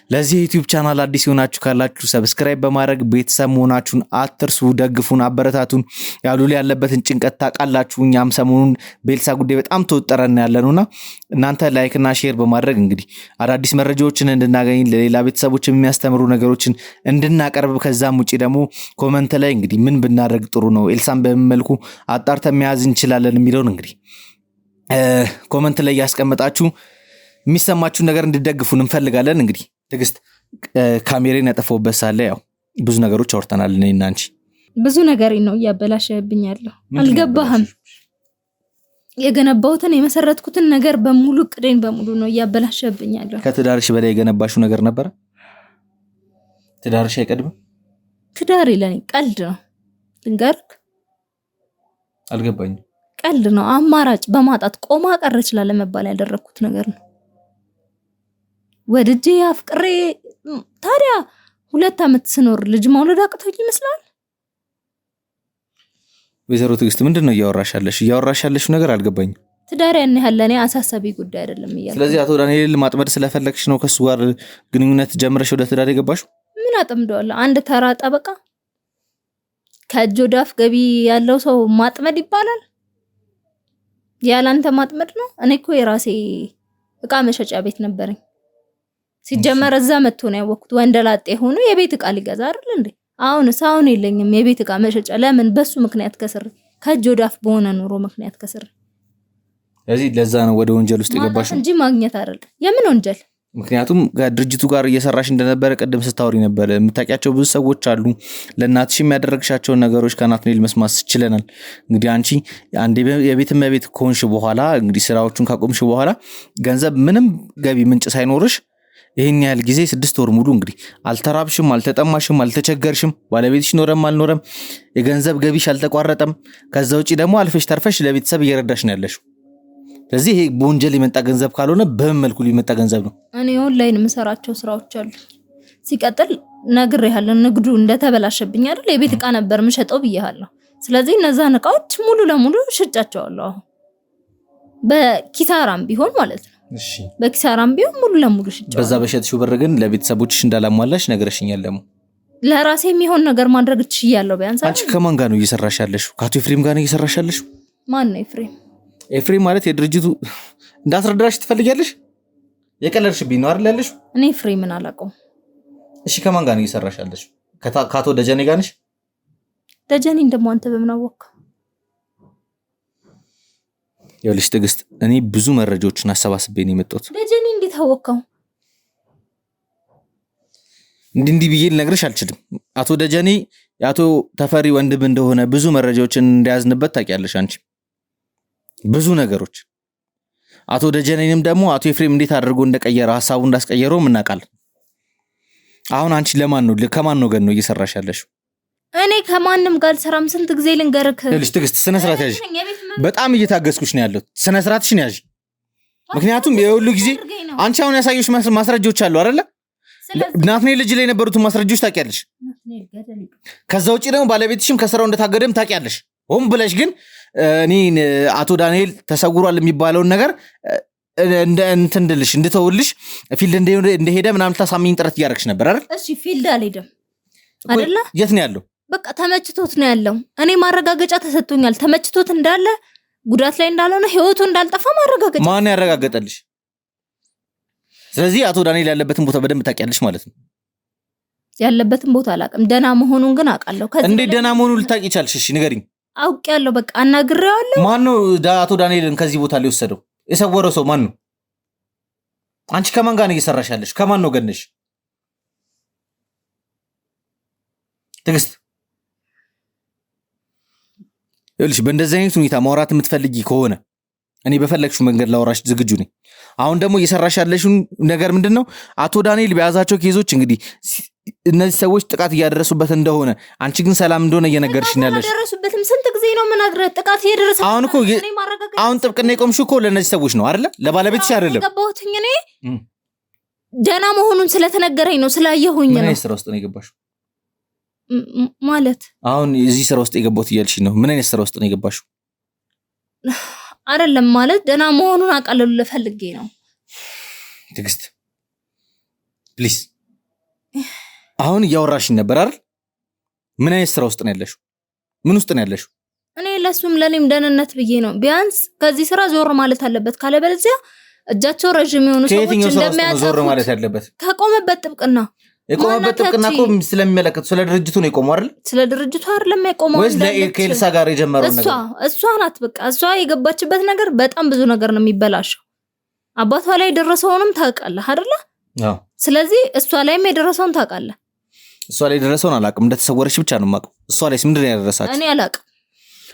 ለዚህ ዩቲዩብ ቻናል አዲስ ሆናችሁ ካላችሁ ሰብስክራይብ በማድረግ ቤተሰብ መሆናችሁን አትርሱ ደግፉን አበረታቱን ያሉ ላይ ያለበትን ጭንቀት ታቃላችሁ እኛም ሰሞኑን ቤልሳ ጉዳይ በጣም ተወጠረን ያለነውና እናንተ ላይክ እና ሼር በማድረግ እንግዲህ አዳዲስ መረጃዎችን እንድናገኝ ለሌላ ቤተሰቦች የሚያስተምሩ ነገሮችን እንድናቀርብ ከዛም ውጪ ደግሞ ኮሜንት ላይ እንግዲህ ምን ብናደርግ ጥሩ ነው ኤልሳን በመልኩ አጣርተን መያዝ እንችላለን የሚለውን እንግዲህ ኮሜንት ላይ ያስቀምጣችሁ የሚሰማችሁ ነገር እንድትደግፉን እንፈልጋለን እንግዲህ ትግስት ካሜራን ያጠፋውበት ሳለ ያው ብዙ ነገሮች አውርተናል እኔና አንቺ ብዙ ነገር ነው ያበላሸብኝ ያለው አልገባህም የገነባውትን የመሰረትኩትን ነገር በሙሉ ቅዴን በሙሉ ነው ያበላሸብኝ ያለው ከትዳርሽ በላይ የገነባሽው ነገር ነበር ትዳርሽ አይቀድም ትዳር ለኔ ቀልድ ነው ልንገርክ አልገባኝ ቀልድ ነው አማራጭ በማጣት ቆማ ቀረ ይችላል ለመባል ያደረኩት ነገር ነው ወድጄ አፍቅሬ ታዲያ 2 አመት ስኖር ልጅ መውለድ አቅቶኝ ይመስላል? ወይዘሮ ትግስት ምንድነው እያወራሻለሽ ነገር አልገባኝም። ትዳር ያን ያህል ለኔ አሳሳቢ ጉዳይ አይደለም እያልኩ። ስለዚህ አቶ ዳንኤል ማጥመድ ስለፈለግሽ ነው ከሱ ጋር ግንኙነት ጀምረሽ ወደ ትዳር የገባሽው? ምን አጥምደዋለሁ? አንድ ተራ ጠበቃ ከእጅ ወደ አፍ ገቢ ያለው ሰው ማጥመድ ይባላል? ያላንተ ማጥመድ ነው? እኔ እኮ የራሴ እቃ መሸጫ ቤት ነበረኝ። ሲጀመር እዛ መጥቶ ነው ያወቅኩት። ወንደላጤ ሆኖ የቤት እቃ ሊገዛ አይደል እንዴ? አሁን የለኝም የቤት እቃ መሸጫ። ለምን? በሱ ምክንያት ከስር ከእጅ ወደ አፍ በሆነ ኑሮ ምክንያት ከስር። ስለዚህ ለዛ ነው ወደ ወንጀል ውስጥ የገባሽው እንጂ ማግኘት አይደለም። የምን ወንጀል? ምክንያቱም ከድርጅቱ ጋር እየሰራሽ እንደነበረ ቅድም ስታወሪ ነበር። የምታውቂያቸው ብዙ ሰዎች አሉ። ለእናትሽ የሚያደረግሻቸውን ነገሮች ከናትናኤል መስማት ይችላል። እንግዲህ አንቺ አንዴ የቤት እመቤት ከሆንሽ በኋላ እንግዲህ ስራዎቹን ካቆምሽ በኋላ ገንዘብ ምንም ገቢ ምንጭ ሳይኖርሽ ይሄን ያህል ጊዜ 6 ወር ሙሉ እንግዲህ አልተራብሽም፣ አልተጠማሽም፣ አልተቸገርሽም። ባለቤትሽ ኖረም አልኖረም የገንዘብ ገቢሽ አልተቋረጠም። ከዛ ውጪ ደግሞ አልፈሽ ተርፈሽ ለቤተሰብ እየረዳሽ ነው ያለሽው። ስለዚህ ይሄ በወንጀል የመጣ ገንዘብ ካልሆነ በምን መልኩ ሊመጣ ገንዘብ ነው? እኔ ኦንላይን የምሰራቸው ስራዎች አሉ። ሲቀጥል ነግሬሃለሁ፣ ንግዱ እንደተበላሸብኝ አይደል? የቤት እቃ ነበር የምሸጠው ብዬሃለሁ። ስለዚህ እነዛን እቃዎች ሙሉ ለሙሉ ሽጫቸዋለሁ። አሁን በኪሳራም ቢሆን ማለት ነው። እሺ በኪሳራም ቢሆን ሙሉ ለሙሉ ሽጫቸዋለሁ። በዛ በሸጥሽው ብር ግን ለቤተሰቦችሽ እንዳላሟላሽ ነገርሽኛል። ደግሞ ለራሴ የሚሆን ነገር ማድረግ እችላለሁ። ቢያንስ አንቺ ከማን ጋር ነው እየሰራሽ ያለሽው? ከአቶ ኤፍሬም ጋር ነው እየሰራሽ ያለሽው? ማን ነው ኤፍሬም? ኤፍሬም ማለት የድርጅቱ እንዳስረዳሽ ትፈልጊያለሽ? የቀለድሽብኝ ነው አይደል ያለሽው? እኔ ኤፍሬምን አላውቀውም። እሺ ከማን ጋር ነው እየሰራሽ ያለሽው? ከአቶ ደጀኔ ጋር ነሽ? ደጀኔ እንደሞ አንተ በምን አወቅህ? ይኸውልሽ ትዕግስት፣ እኔ ብዙ መረጃዎችን አሰባስቤ ነው የመጣሁት። ደጀኔ እንዴት አወቅኸው? እንዲህ ብዬ ልነግርሽ አልችልም። አቶ ደጀኔ የአቶ ተፈሪ ወንድም እንደሆነ ብዙ መረጃዎችን እንደያዝንበት ታውቂያለሽ አንቺ። ብዙ ነገሮች አቶ ደጀኔንም ደግሞ አቶ ኤፍሬም እንዴት አድርጎ እንደቀየረ ሐሳቡ እንዳስቀየረው እናውቃለን። አሁን አንቺ ከማን ነው ገን ነው እየሰራሽ ያለሽው? እኔ ከማንም ጋር ሰራም። ስንት ጊዜ ልንገርክ? ልጅ ትዕግስት ስነ ስርዓት ያዥ። በጣም እየታገስኩሽ ነው ያለው። ስነ ስርዓትሽን ያዥ። ምክንያቱም የሁሉ ጊዜ አንቺ አሁን ያሳየሽ ማስረጃዎች አሉ አይደለ? ናትናኤል ልጅ ላይ የነበሩትን ማስረጃዎች ታውቂያለሽ። ከዛ ውጪ ደግሞ ባለቤትሽም ከስራው እንደታገደም ታውቂያለሽ። ሆም ብለሽ ግን እኔ አቶ ዳንኤል ተሰውሯል የሚባለውን ነገር እንድተውልሽ ፊልድ እንደሄደ ምናምን ታሳሚኝ ጥረት እያደረግሽ ነበር አይደል? እሺ ፊልድ አልሄደም አይደለ? የት ነው ያለው? በቃ ተመችቶት ነው ያለው። እኔ ማረጋገጫ ተሰጥቶኛል። ተመችቶት እንዳለ ጉዳት ላይ እንዳልሆነ ህይወቱ እንዳልጠፋ ማረጋገጫ። ማን ያረጋገጠልሽ? ስለዚህ አቶ ዳንኤል ያለበትን ቦታ በደንብ ታውቂያለሽ ማለት ነው። ያለበትን ቦታ አላውቅም፣ ደህና መሆኑን ግን አውቃለሁ። እንዴት ደህና መሆኑን ልታውቂ ቻልሽ? እሺ ንገሪኝ። አውቄያለሁ፣ በቃ አናግሬዋለሁ። ማን ነው አቶ ዳንኤልን ከዚህ ቦታ ላይ ወሰደው? የሰወረው ሰው ማን ነው? አንቺ ከማን ጋር ነው እየሰራሽ ያለሽ? ከማን ነው ገነሽ? ትዕግስት ይኸውልሽ፣ በእንደዚህ አይነት ሁኔታ ማውራት የምትፈልጊ ከሆነ እኔ በፈለግሽው መንገድ ላወራሽ ዝግጁ ነኝ። አሁን ደግሞ እየሰራሽ ያለሽውን ነገር ምንድነው? አቶ ዳንኤል በያዛቸው ኬዞች እንግዲህ እነዚህ ሰዎች ጥቃት እያደረሱበት እንደሆነ፣ አንቺ ግን ሰላም እንደሆነ እየነገርሽኝ ያለሽ። አደረሱበትም ስንት ጊዜ ነው የምነግርህ? ጥቃት እየደረሰ አሁን ጥብቅና የቆምሽው እኮ ለእነዚህ ሰዎች ነው አይደለ? ለባለቤትሽ አይደለም። ገባሁትኝ። እኔ ደህና መሆኑን ስለተነገረኝ ነው፣ ስላየሁኝ ነው። ምን አይነት ስራ ውስጥ ነው የገባሽው? ማለት አሁን እዚህ ስራ ውስጥ የገባሁት እያልሽ ነው። ምን አይነት ስራ ውስጥ ነው የገባሽው? አይደለም ማለት ደህና መሆኑን አቃለሉ ለፈልጌ ነው። ትዕግስት ፕሊዝ፣ አሁን እያወራሽኝ ነበር አይደል? ምን አይነት ስራ ውስጥ ነው ያለሽው? ምን ውስጥ ነው ያለሽው? እኔ ለሱም ለኔም ደህንነት ብዬ ነው። ቢያንስ ከዚህ ስራ ዞር ማለት አለበት። ካለበለዚያ እጃቸው ረጅም የሆኑ ሰዎች እንደሚያጠፉት ዞር ማለት ያለበት ከቆመበት ጥብቅና የቆመበት ጥብቅና እኮ ስለሚመለከት ስለ ድርጅቱ ነው የቆመው አይደል? ስለ ድርጅቱ አይደለም የቆመው። ወይስ ከኤልሳ ጋር የጀመረው ነገር? እሷ ናት። በቃ እሷ የገባችበት ነገር በጣም ብዙ ነገር ነው የሚበላሸው። አባቷ ላይ የደረሰውንም ታውቃለህ አይደለ? አዎ። ስለዚህ እሷ ላይም የደረሰውን ታውቃለህ። እሷ ላይ የደረሰውን አላውቅም፣ እንደተሰወረች ብቻ ነው የማውቀው። እሷ ላይስ ምንድን ነው ያደረሳችሁ? እኔ አላውቅም።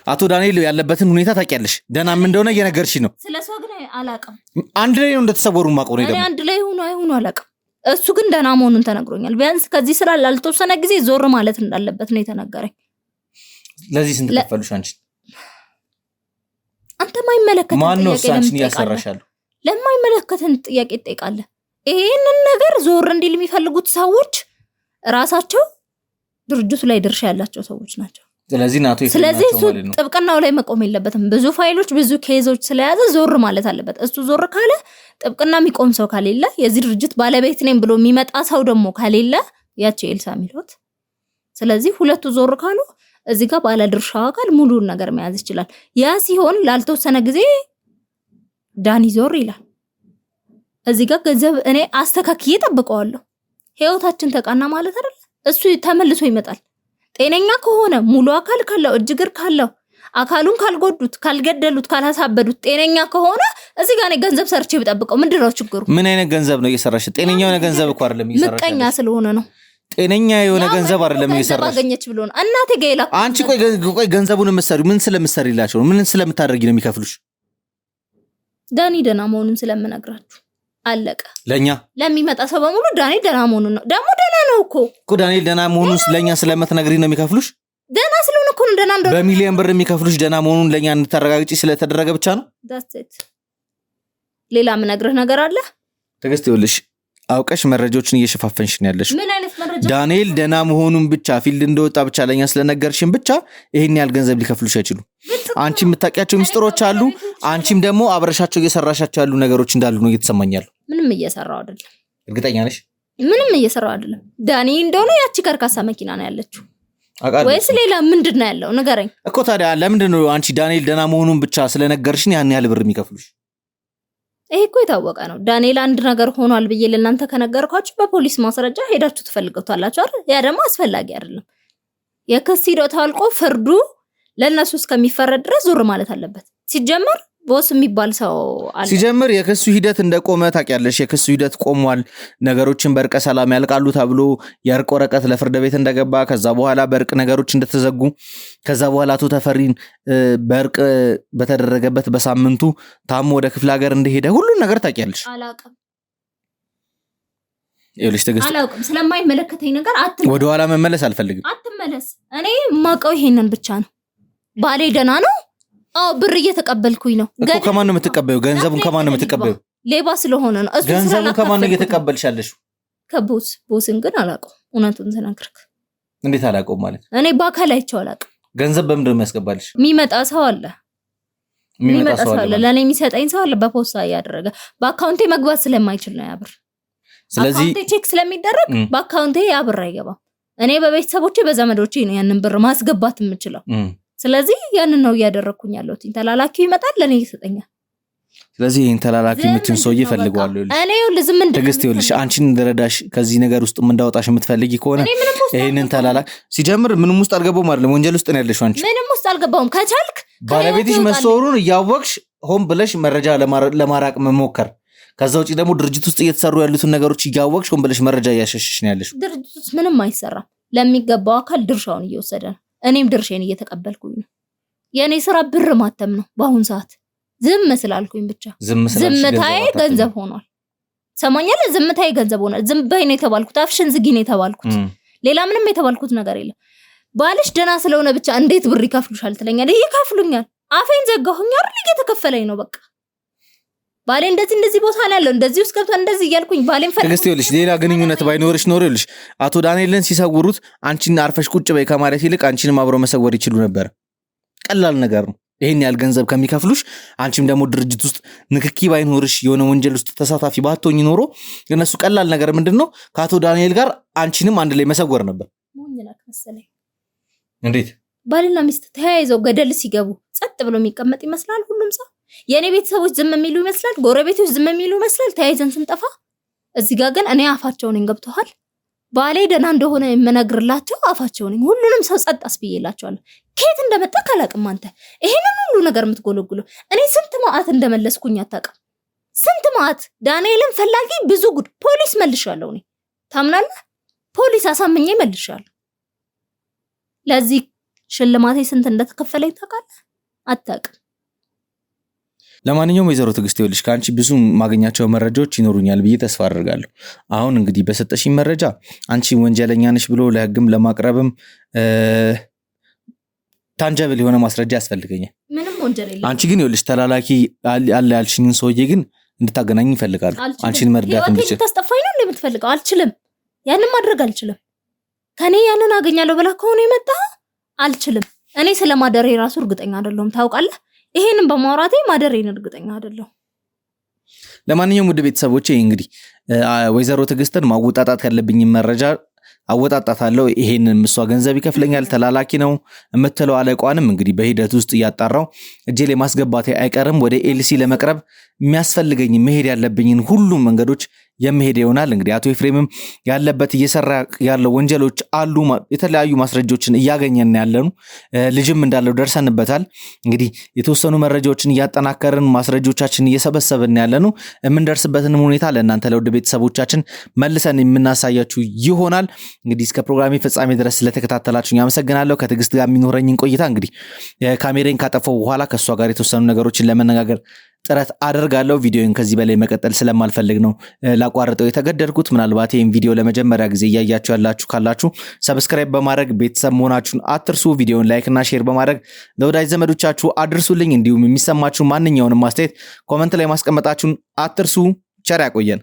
አቶ ዳንኤል ያለበትን ሁኔታ ታውቂያለሽ፣ ደህናም እንደሆነ እየነገርሽ ነው። ስለሷ ግን አላውቅም። አንድ ላይ ነው እንደተሰወሩ የማውቀው ነው። እኔ አንድ ላይ ሆኖ አይሆኑ አላውቅም። እሱ ግን ደህና መሆኑን ተነግሮኛል። ቢያንስ ከዚህ ስራ ላልተወሰነ ጊዜ ዞር ማለት እንዳለበት ነው የተነገረኝ። ለዚህ ስንት ከፈሉሽ አንቺ? አንተ ማይመለከተን ማን ነው አንቺን ያሰራሻል? ለማይመለከተን ጥያቄ ትጠይቃለህ? ይሄንን ነገር ዞር እንዲል የሚፈልጉት ሰዎች ራሳቸው ድርጅቱ ላይ ድርሻ ያላቸው ሰዎች ናቸው። ስለዚህ እሱ ጥብቅናው ላይ መቆም የለበትም። ብዙ ፋይሎች ብዙ ኬዞች ስለያዘ ዞር ማለት አለበት። እሱ ዞር ካለ ጥብቅና የሚቆም ሰው ከሌለ የዚህ ድርጅት ባለቤት ነኝ ብሎ የሚመጣ ሰው ደግሞ ከሌለ ያቺ ኤልሳ ሚሎት ስለዚህ ሁለቱ ዞር ካሉ እዚህ ጋር ባለ ድርሻው አካል ሙሉን ነገር መያዝ ይችላል። ያ ሲሆን ላልተወሰነ ጊዜ ዳኒ ዞር ይላል። እዚህ ጋር ገንዘብ እኔ አስተካክዬ ጠብቀዋለሁ። ህይወታችን ተቃና ማለት አይደል? እሱ ተመልሶ ይመጣል። ጤነኛ ከሆነ ሙሉ አካል ካለው እጅግር ካለው አካሉን ካልጎዱት ካልገደሉት ካላሳበዱት ጤነኛ ከሆነ እዚህ ጋር ነው ገንዘብ ሰርቼ ብጠብቀው ምንድነው ችግሩ? ምን አይነት ገንዘብ ነው እየሰራሽ? ጤነኛ የሆነ ገንዘብ እኮ አይደለም እየሰራሽ። ምቀኛ ስለሆነ ነው። ጤነኛ የሆነ ገንዘብ አይደለም እየሰራሽ። ባገኘች ብሎ ነው እናቴ ጋይላ። አንቺ ቆይ ገንዘቡን መስሪው ምን ስለምትሰሪላችሁ ምን ስለምታደርጊ ነው የሚከፍሉሽ? ዳኒ ደና መሆኑን ስለምነግራችሁ አለቀ። ለኛ ለሚመጣ ሰው በሙሉ ዳኒ ደና መሆኑን ነው። ደግሞ ደና ነው እኮ ዳኒ ደና መሆኑን ለኛ ስለምትነግሪ ነው የሚከፍሉሽ? ደና ስለሆነ እኮ ነው ደና እንደው በሚሊዮን ብር የሚከፍሉሽ ደና መሆኑን ለኛ እንድታረጋግጪ ስለተደረገ ብቻ ነው። that's it። ሌላ ምን ነግረህ ነገር አለ? ተገስተ ይኸውልሽ አውቀሽ መረጃዎችን እየሸፋፈንሽ ነው ያለሽ። ምን አይነት መረጃ? ዳንኤል ደና መሆኑን ብቻ ፊልድ እንደወጣ ብቻ ለኛ ስለነገርሽን ብቻ ይሄን ያህል ገንዘብ ሊከፍሉሽ አይችሉም። አንቺ የምታውቂያቸው ሚስጥሮች አሉ። አንቺም ደግሞ አብረሻቸው እየሰራሻቸው ያሉ ነገሮች እንዳሉ ነው እየተሰማኛል። ምንም እየሰራው አይደለም። እርግጠኛ ነሽ? ምንም እየሰራው አይደለም። ዳኒ እንደሆነ ያቺ ከርካሳ መኪና ነው ያለችው ወይስ ሌላ ምንድነው ያለው? ንገረኝ እኮ ታዲያ ለምንድን ነው አንቺ ዳንኤል ደና መሆኑን ብቻ ስለነገርሽን ያን ያህል ብር የሚከፍሉሽ? ይሄ እኮ የታወቀ ነው። ዳንኤል አንድ ነገር ሆኗል ብዬ ለእናንተ ከነገርኳችሁ በፖሊስ ማስረጃ ሄዳችሁ ትፈልጉታላችሁ አይደል? ያ ደግሞ አስፈላጊ አይደለም። የክስ ሂደቱ አልቆ ፍርዱ ለነሱ እስከሚፈረድ ድረስ ዞር ማለት አለበት። ሲጀመር ቦስ የሚባል ሰው አለ። ሲጀመር የክሱ ሂደት እንደቆመ ታውቂያለሽ። የክሱ ሂደት ቆሟል። ነገሮችን በእርቀ ሰላም ያልቃሉ ተብሎ የእርቅ ወረቀት ለፍርድ ቤት እንደገባ ከዛ በኋላ በእርቅ ነገሮች እንደተዘጉ ከዛ በኋላ አቶ ተፈሪን በእርቅ በተደረገበት በሳምንቱ ታሞ ወደ ክፍለ ሀገር እንደሄደ ሁሉን ነገር ታውቂያለሽ። አላውቅም ይኸውልሽ ትግስት አላውቅም። ስለማይመለከተኝ ነገር ወደ ኋላ መመለስ አልፈልግም። አትመለስ። እኔ ማቀው ይሄንን ብቻ ነው። ባሌ ደና ነው። ብር እየተቀበልኩኝ ነው። እኮ ከማን ነው የምትቀበዩ? ገንዘቡን ከማን ነው የምትቀበዩ? ሌባ ስለሆነ ነው። እሱ ገንዘቡን ከማን ነው እየተቀበልሻለሽ? ቦስን ግን አላውቀው። እውነቱን ተናግረክ። እንዴት አላውቀው ማለት? እኔ በአካል አይቼው አላውቅም። ገንዘብ በምንድን ነው የሚያስገባልሽ? የሚመጣ ሰው አለ። ለኔ የሚሰጠኝ ሰው አለ። በፖስታ እያደረገ በአካውንቴ መግባት ስለማይችል ነው ያ ብር። ስለዚህ አካውንቴ ቼክ ስለሚደረግ በአካውንቴ ያ ብር አይገባም። እኔ በቤተሰቦቼ በዘመዶቼ ነው ያንን ብር ማስገባት የምችለው። ስለዚህ ያንን ነው እያደረኩኝ ያለሁት። ተላላኪው ይመጣል ለኔ ይሰጠኛል። ስለዚህ ይሄን ተላላኪ ምትን ሰውዬ ፈልጓለሁ። እኔ ለዝም እንደ ትግስት ይኸውልሽ አንቺን እንደረዳሽ ከዚህ ነገር ውስጥ እንዳወጣሽ የምትፈልጊ ከሆነ ይሄንን ተላላኪ ሲጀምር ምንም ውስጥ አልገባውም አይደለም፣ ወንጀል ውስጥ ነው ያለሽው አንቺ። ምንም ውስጥ አልገባውም። ከቻልክ ባለቤትሽ መሰወሩን እያወቅሽ ሆን ብለሽ መረጃ ለማራቅ መሞከር፣ ከዛ ውጪ ደግሞ ድርጅት ውስጥ እየተሰሩ ያሉትን ነገሮች እያወቅሽ ሆን ብለሽ መረጃ እያሸሽሽ ነው ያለሽው። ድርጅት ውስጥ ምንም አይሰራም። ለሚገባው አካል ድርሻውን እየወሰደ ነው። እኔም ድርሼን እየተቀበልኩኝ ነው። የኔ ስራ ብር ማተም ነው። በአሁን ሰዓት ዝም ስላልኩኝ ብቻ ዝምታዬ ገንዘብ ሆኗል። ሰማኛለ። ዝምታዬ ገንዘብ ሆኗል። ዝም በይ ነው የተባልኩት። አፍሽን ዝጊ ነው የተባልኩት። ሌላ ምንም የተባልኩት ነገር የለም። ባልሽ ደና ስለሆነ ብቻ እንዴት ብር ይከፍሉሻል ትለኛለህ? ይከፍሉኛል። አፌን ዘጋሁኝ አይደል? እየተከፈለኝ ነው በቃ። ባሌ እንደዚህ ቦታ ላይ ያለው እንደዚህ ውስጥ ገብቷ እንደዚህ እያልኩኝ ባሌን ፈለግ ትግስት ይኸውልሽ ሌላ ግንኙነት ባይኖርሽ ኖር ይኸውልሽ አቶ ዳንኤልን ሲሰውሩት አንቺን አርፈሽ ቁጭ በይ ከማለት ይልቅ አንቺንም አብረው መሰወር ይችሉ ነበር። ቀላል ነገር ነው። ይሄን ያህል ገንዘብ ከሚከፍሉሽ አንቺም ደግሞ ድርጅት ውስጥ ንክኪ ባይኖርሽ የሆነ ወንጀል ውስጥ ተሳታፊ ባትሆኚ ኖሮ የነሱ ቀላል ነገር ምንድነው ከአቶ ዳንኤል ጋር አንቺንም አንድ ላይ መሰወር ነበር። ሞኝላክ መሰለኝ። እንዴት ባልና ሚስት ተያይዘው ገደል ሲገቡ ጸጥ ብሎ የሚቀመጥ ይመስላል ሁሉም ሰው? የኔ ቤተሰቦች ዝም የሚሉ ይመስላል፣ ጎረቤቶች ዝም የሚሉ ይመስላል ተያይዘን ስንጠፋ። እዚህ ጋር ግን እኔ አፋቸው ነኝ። ገብቶሃል? ባሌ ደና እንደሆነ የምነግርላቸው አፋቸው ነኝ። ሁሉንም ሰው ጸጥ አስብዬላቸዋለሁ። ከየት እንደመጣ ካላቅም አንተ ይሄንን ሁሉ ነገር የምትጎለጉለው እኔ ስንት ማአት እንደመለስኩኝ አታውቅም። ስንት ማአት ዳንኤልን ፈላጊ ብዙ ጉድ ፖሊስ መልሻለሁ። እኔ ታምናለህ? ፖሊስ አሳምኜ መልሻለሁ። ለዚህ ሽልማቴ ስንት እንደተከፈለኝ ታውቃለህ? አታውቅም። ለማንኛውም ወይዘሮ ትግስት ይኸውልሽ ከአንቺ ብዙ ማግኛቸው መረጃዎች ይኖሩኛል ብዬ ተስፋ አደርጋለሁ። አሁን እንግዲህ በሰጠሽኝ መረጃ አንቺ ወንጀለኛ ነሽ ብሎ ለህግም ለማቅረብም ታንጀብል የሆነ ማስረጃ ያስፈልገኛል። ምንም ወንጀል የለም። አንቺ ግን ይኸውልሽ ተላላኪ አለ ያልሽኝን ሰውዬ ግን እንድታገናኝ ይፈልጋል። አንቺን መርዳት እንድችል ታስጠፋኝ ነው እንደምትፈልገው። አልችልም። ያንን ማድረግ አልችልም። ከኔ ያንን አገኛለሁ ብለህ ከሆነ የመጣ አልችልም። እኔ ስለማደሬ ራሱ እርግጠኛ አይደለሁም ታውቃለህ። ይሄንን በማውራቴ ማደሬን እርግጠኛ አይደለሁም። ለማንኛውም ውድ ቤተሰቦቼ እንግዲህ ወይዘሮ ትዕግስትን ማወጣጣት ያለብኝ መረጃ አወጣጣታለሁ። ይሄንን እሷ ገንዘብ ይከፍለኛል ተላላኪ ነው የምትለው አለቋንም እንግዲህ በሂደት ውስጥ እያጣራው እጄ ላይ ማስገባቴ አይቀርም። ወደ ኤልሲ ለመቅረብ የሚያስፈልገኝ መሄድ ያለብኝን ሁሉም መንገዶች የመሄድ ይሆናል። እንግዲህ አቶ ኤፍሬምም ያለበት እየሰራ ያለው ወንጀሎች አሉ። የተለያዩ ማስረጃዎችን እያገኘን ያለኑ ልጅም እንዳለው ደርሰንበታል። እንግዲህ የተወሰኑ መረጃዎችን እያጠናከርን ማስረጃዎቻችን እየሰበሰብን ያለኑ የምንደርስበትን ሁኔታ ለእናንተ ለውድ ቤተሰቦቻችን መልሰን የምናሳያችሁ ይሆናል። እንግዲህ እስከ ፕሮግራሜ ፍጻሜ ድረስ ስለተከታተላችሁኝ አመሰግናለሁ። ከትዕግስት ጋር የሚኖረኝን ቆይታ እንግዲህ ካሜራን ካጠፋው በኋላ ከሷ ጋር የተወሰኑ ነገሮችን ለመነጋገር ጥረት አደርጋለሁ። ቪዲዮን ከዚህ በላይ መቀጠል ስለማልፈልግ ነው ላቋርጠው የተገደድኩት። ምናልባት ይህን ቪዲዮ ለመጀመሪያ ጊዜ እያያችሁ ያላችሁ ካላችሁ ሰብስክራይብ በማድረግ ቤተሰብ መሆናችሁን አትርሱ። ቪዲዮን ላይክ እና ሼር በማድረግ ለወዳጅ ዘመዶቻችሁ አድርሱልኝ። እንዲሁም የሚሰማችሁ ማንኛውንም አስተያየት ኮመንት ላይ ማስቀመጣችሁን አትርሱ። ቸር ያቆየን።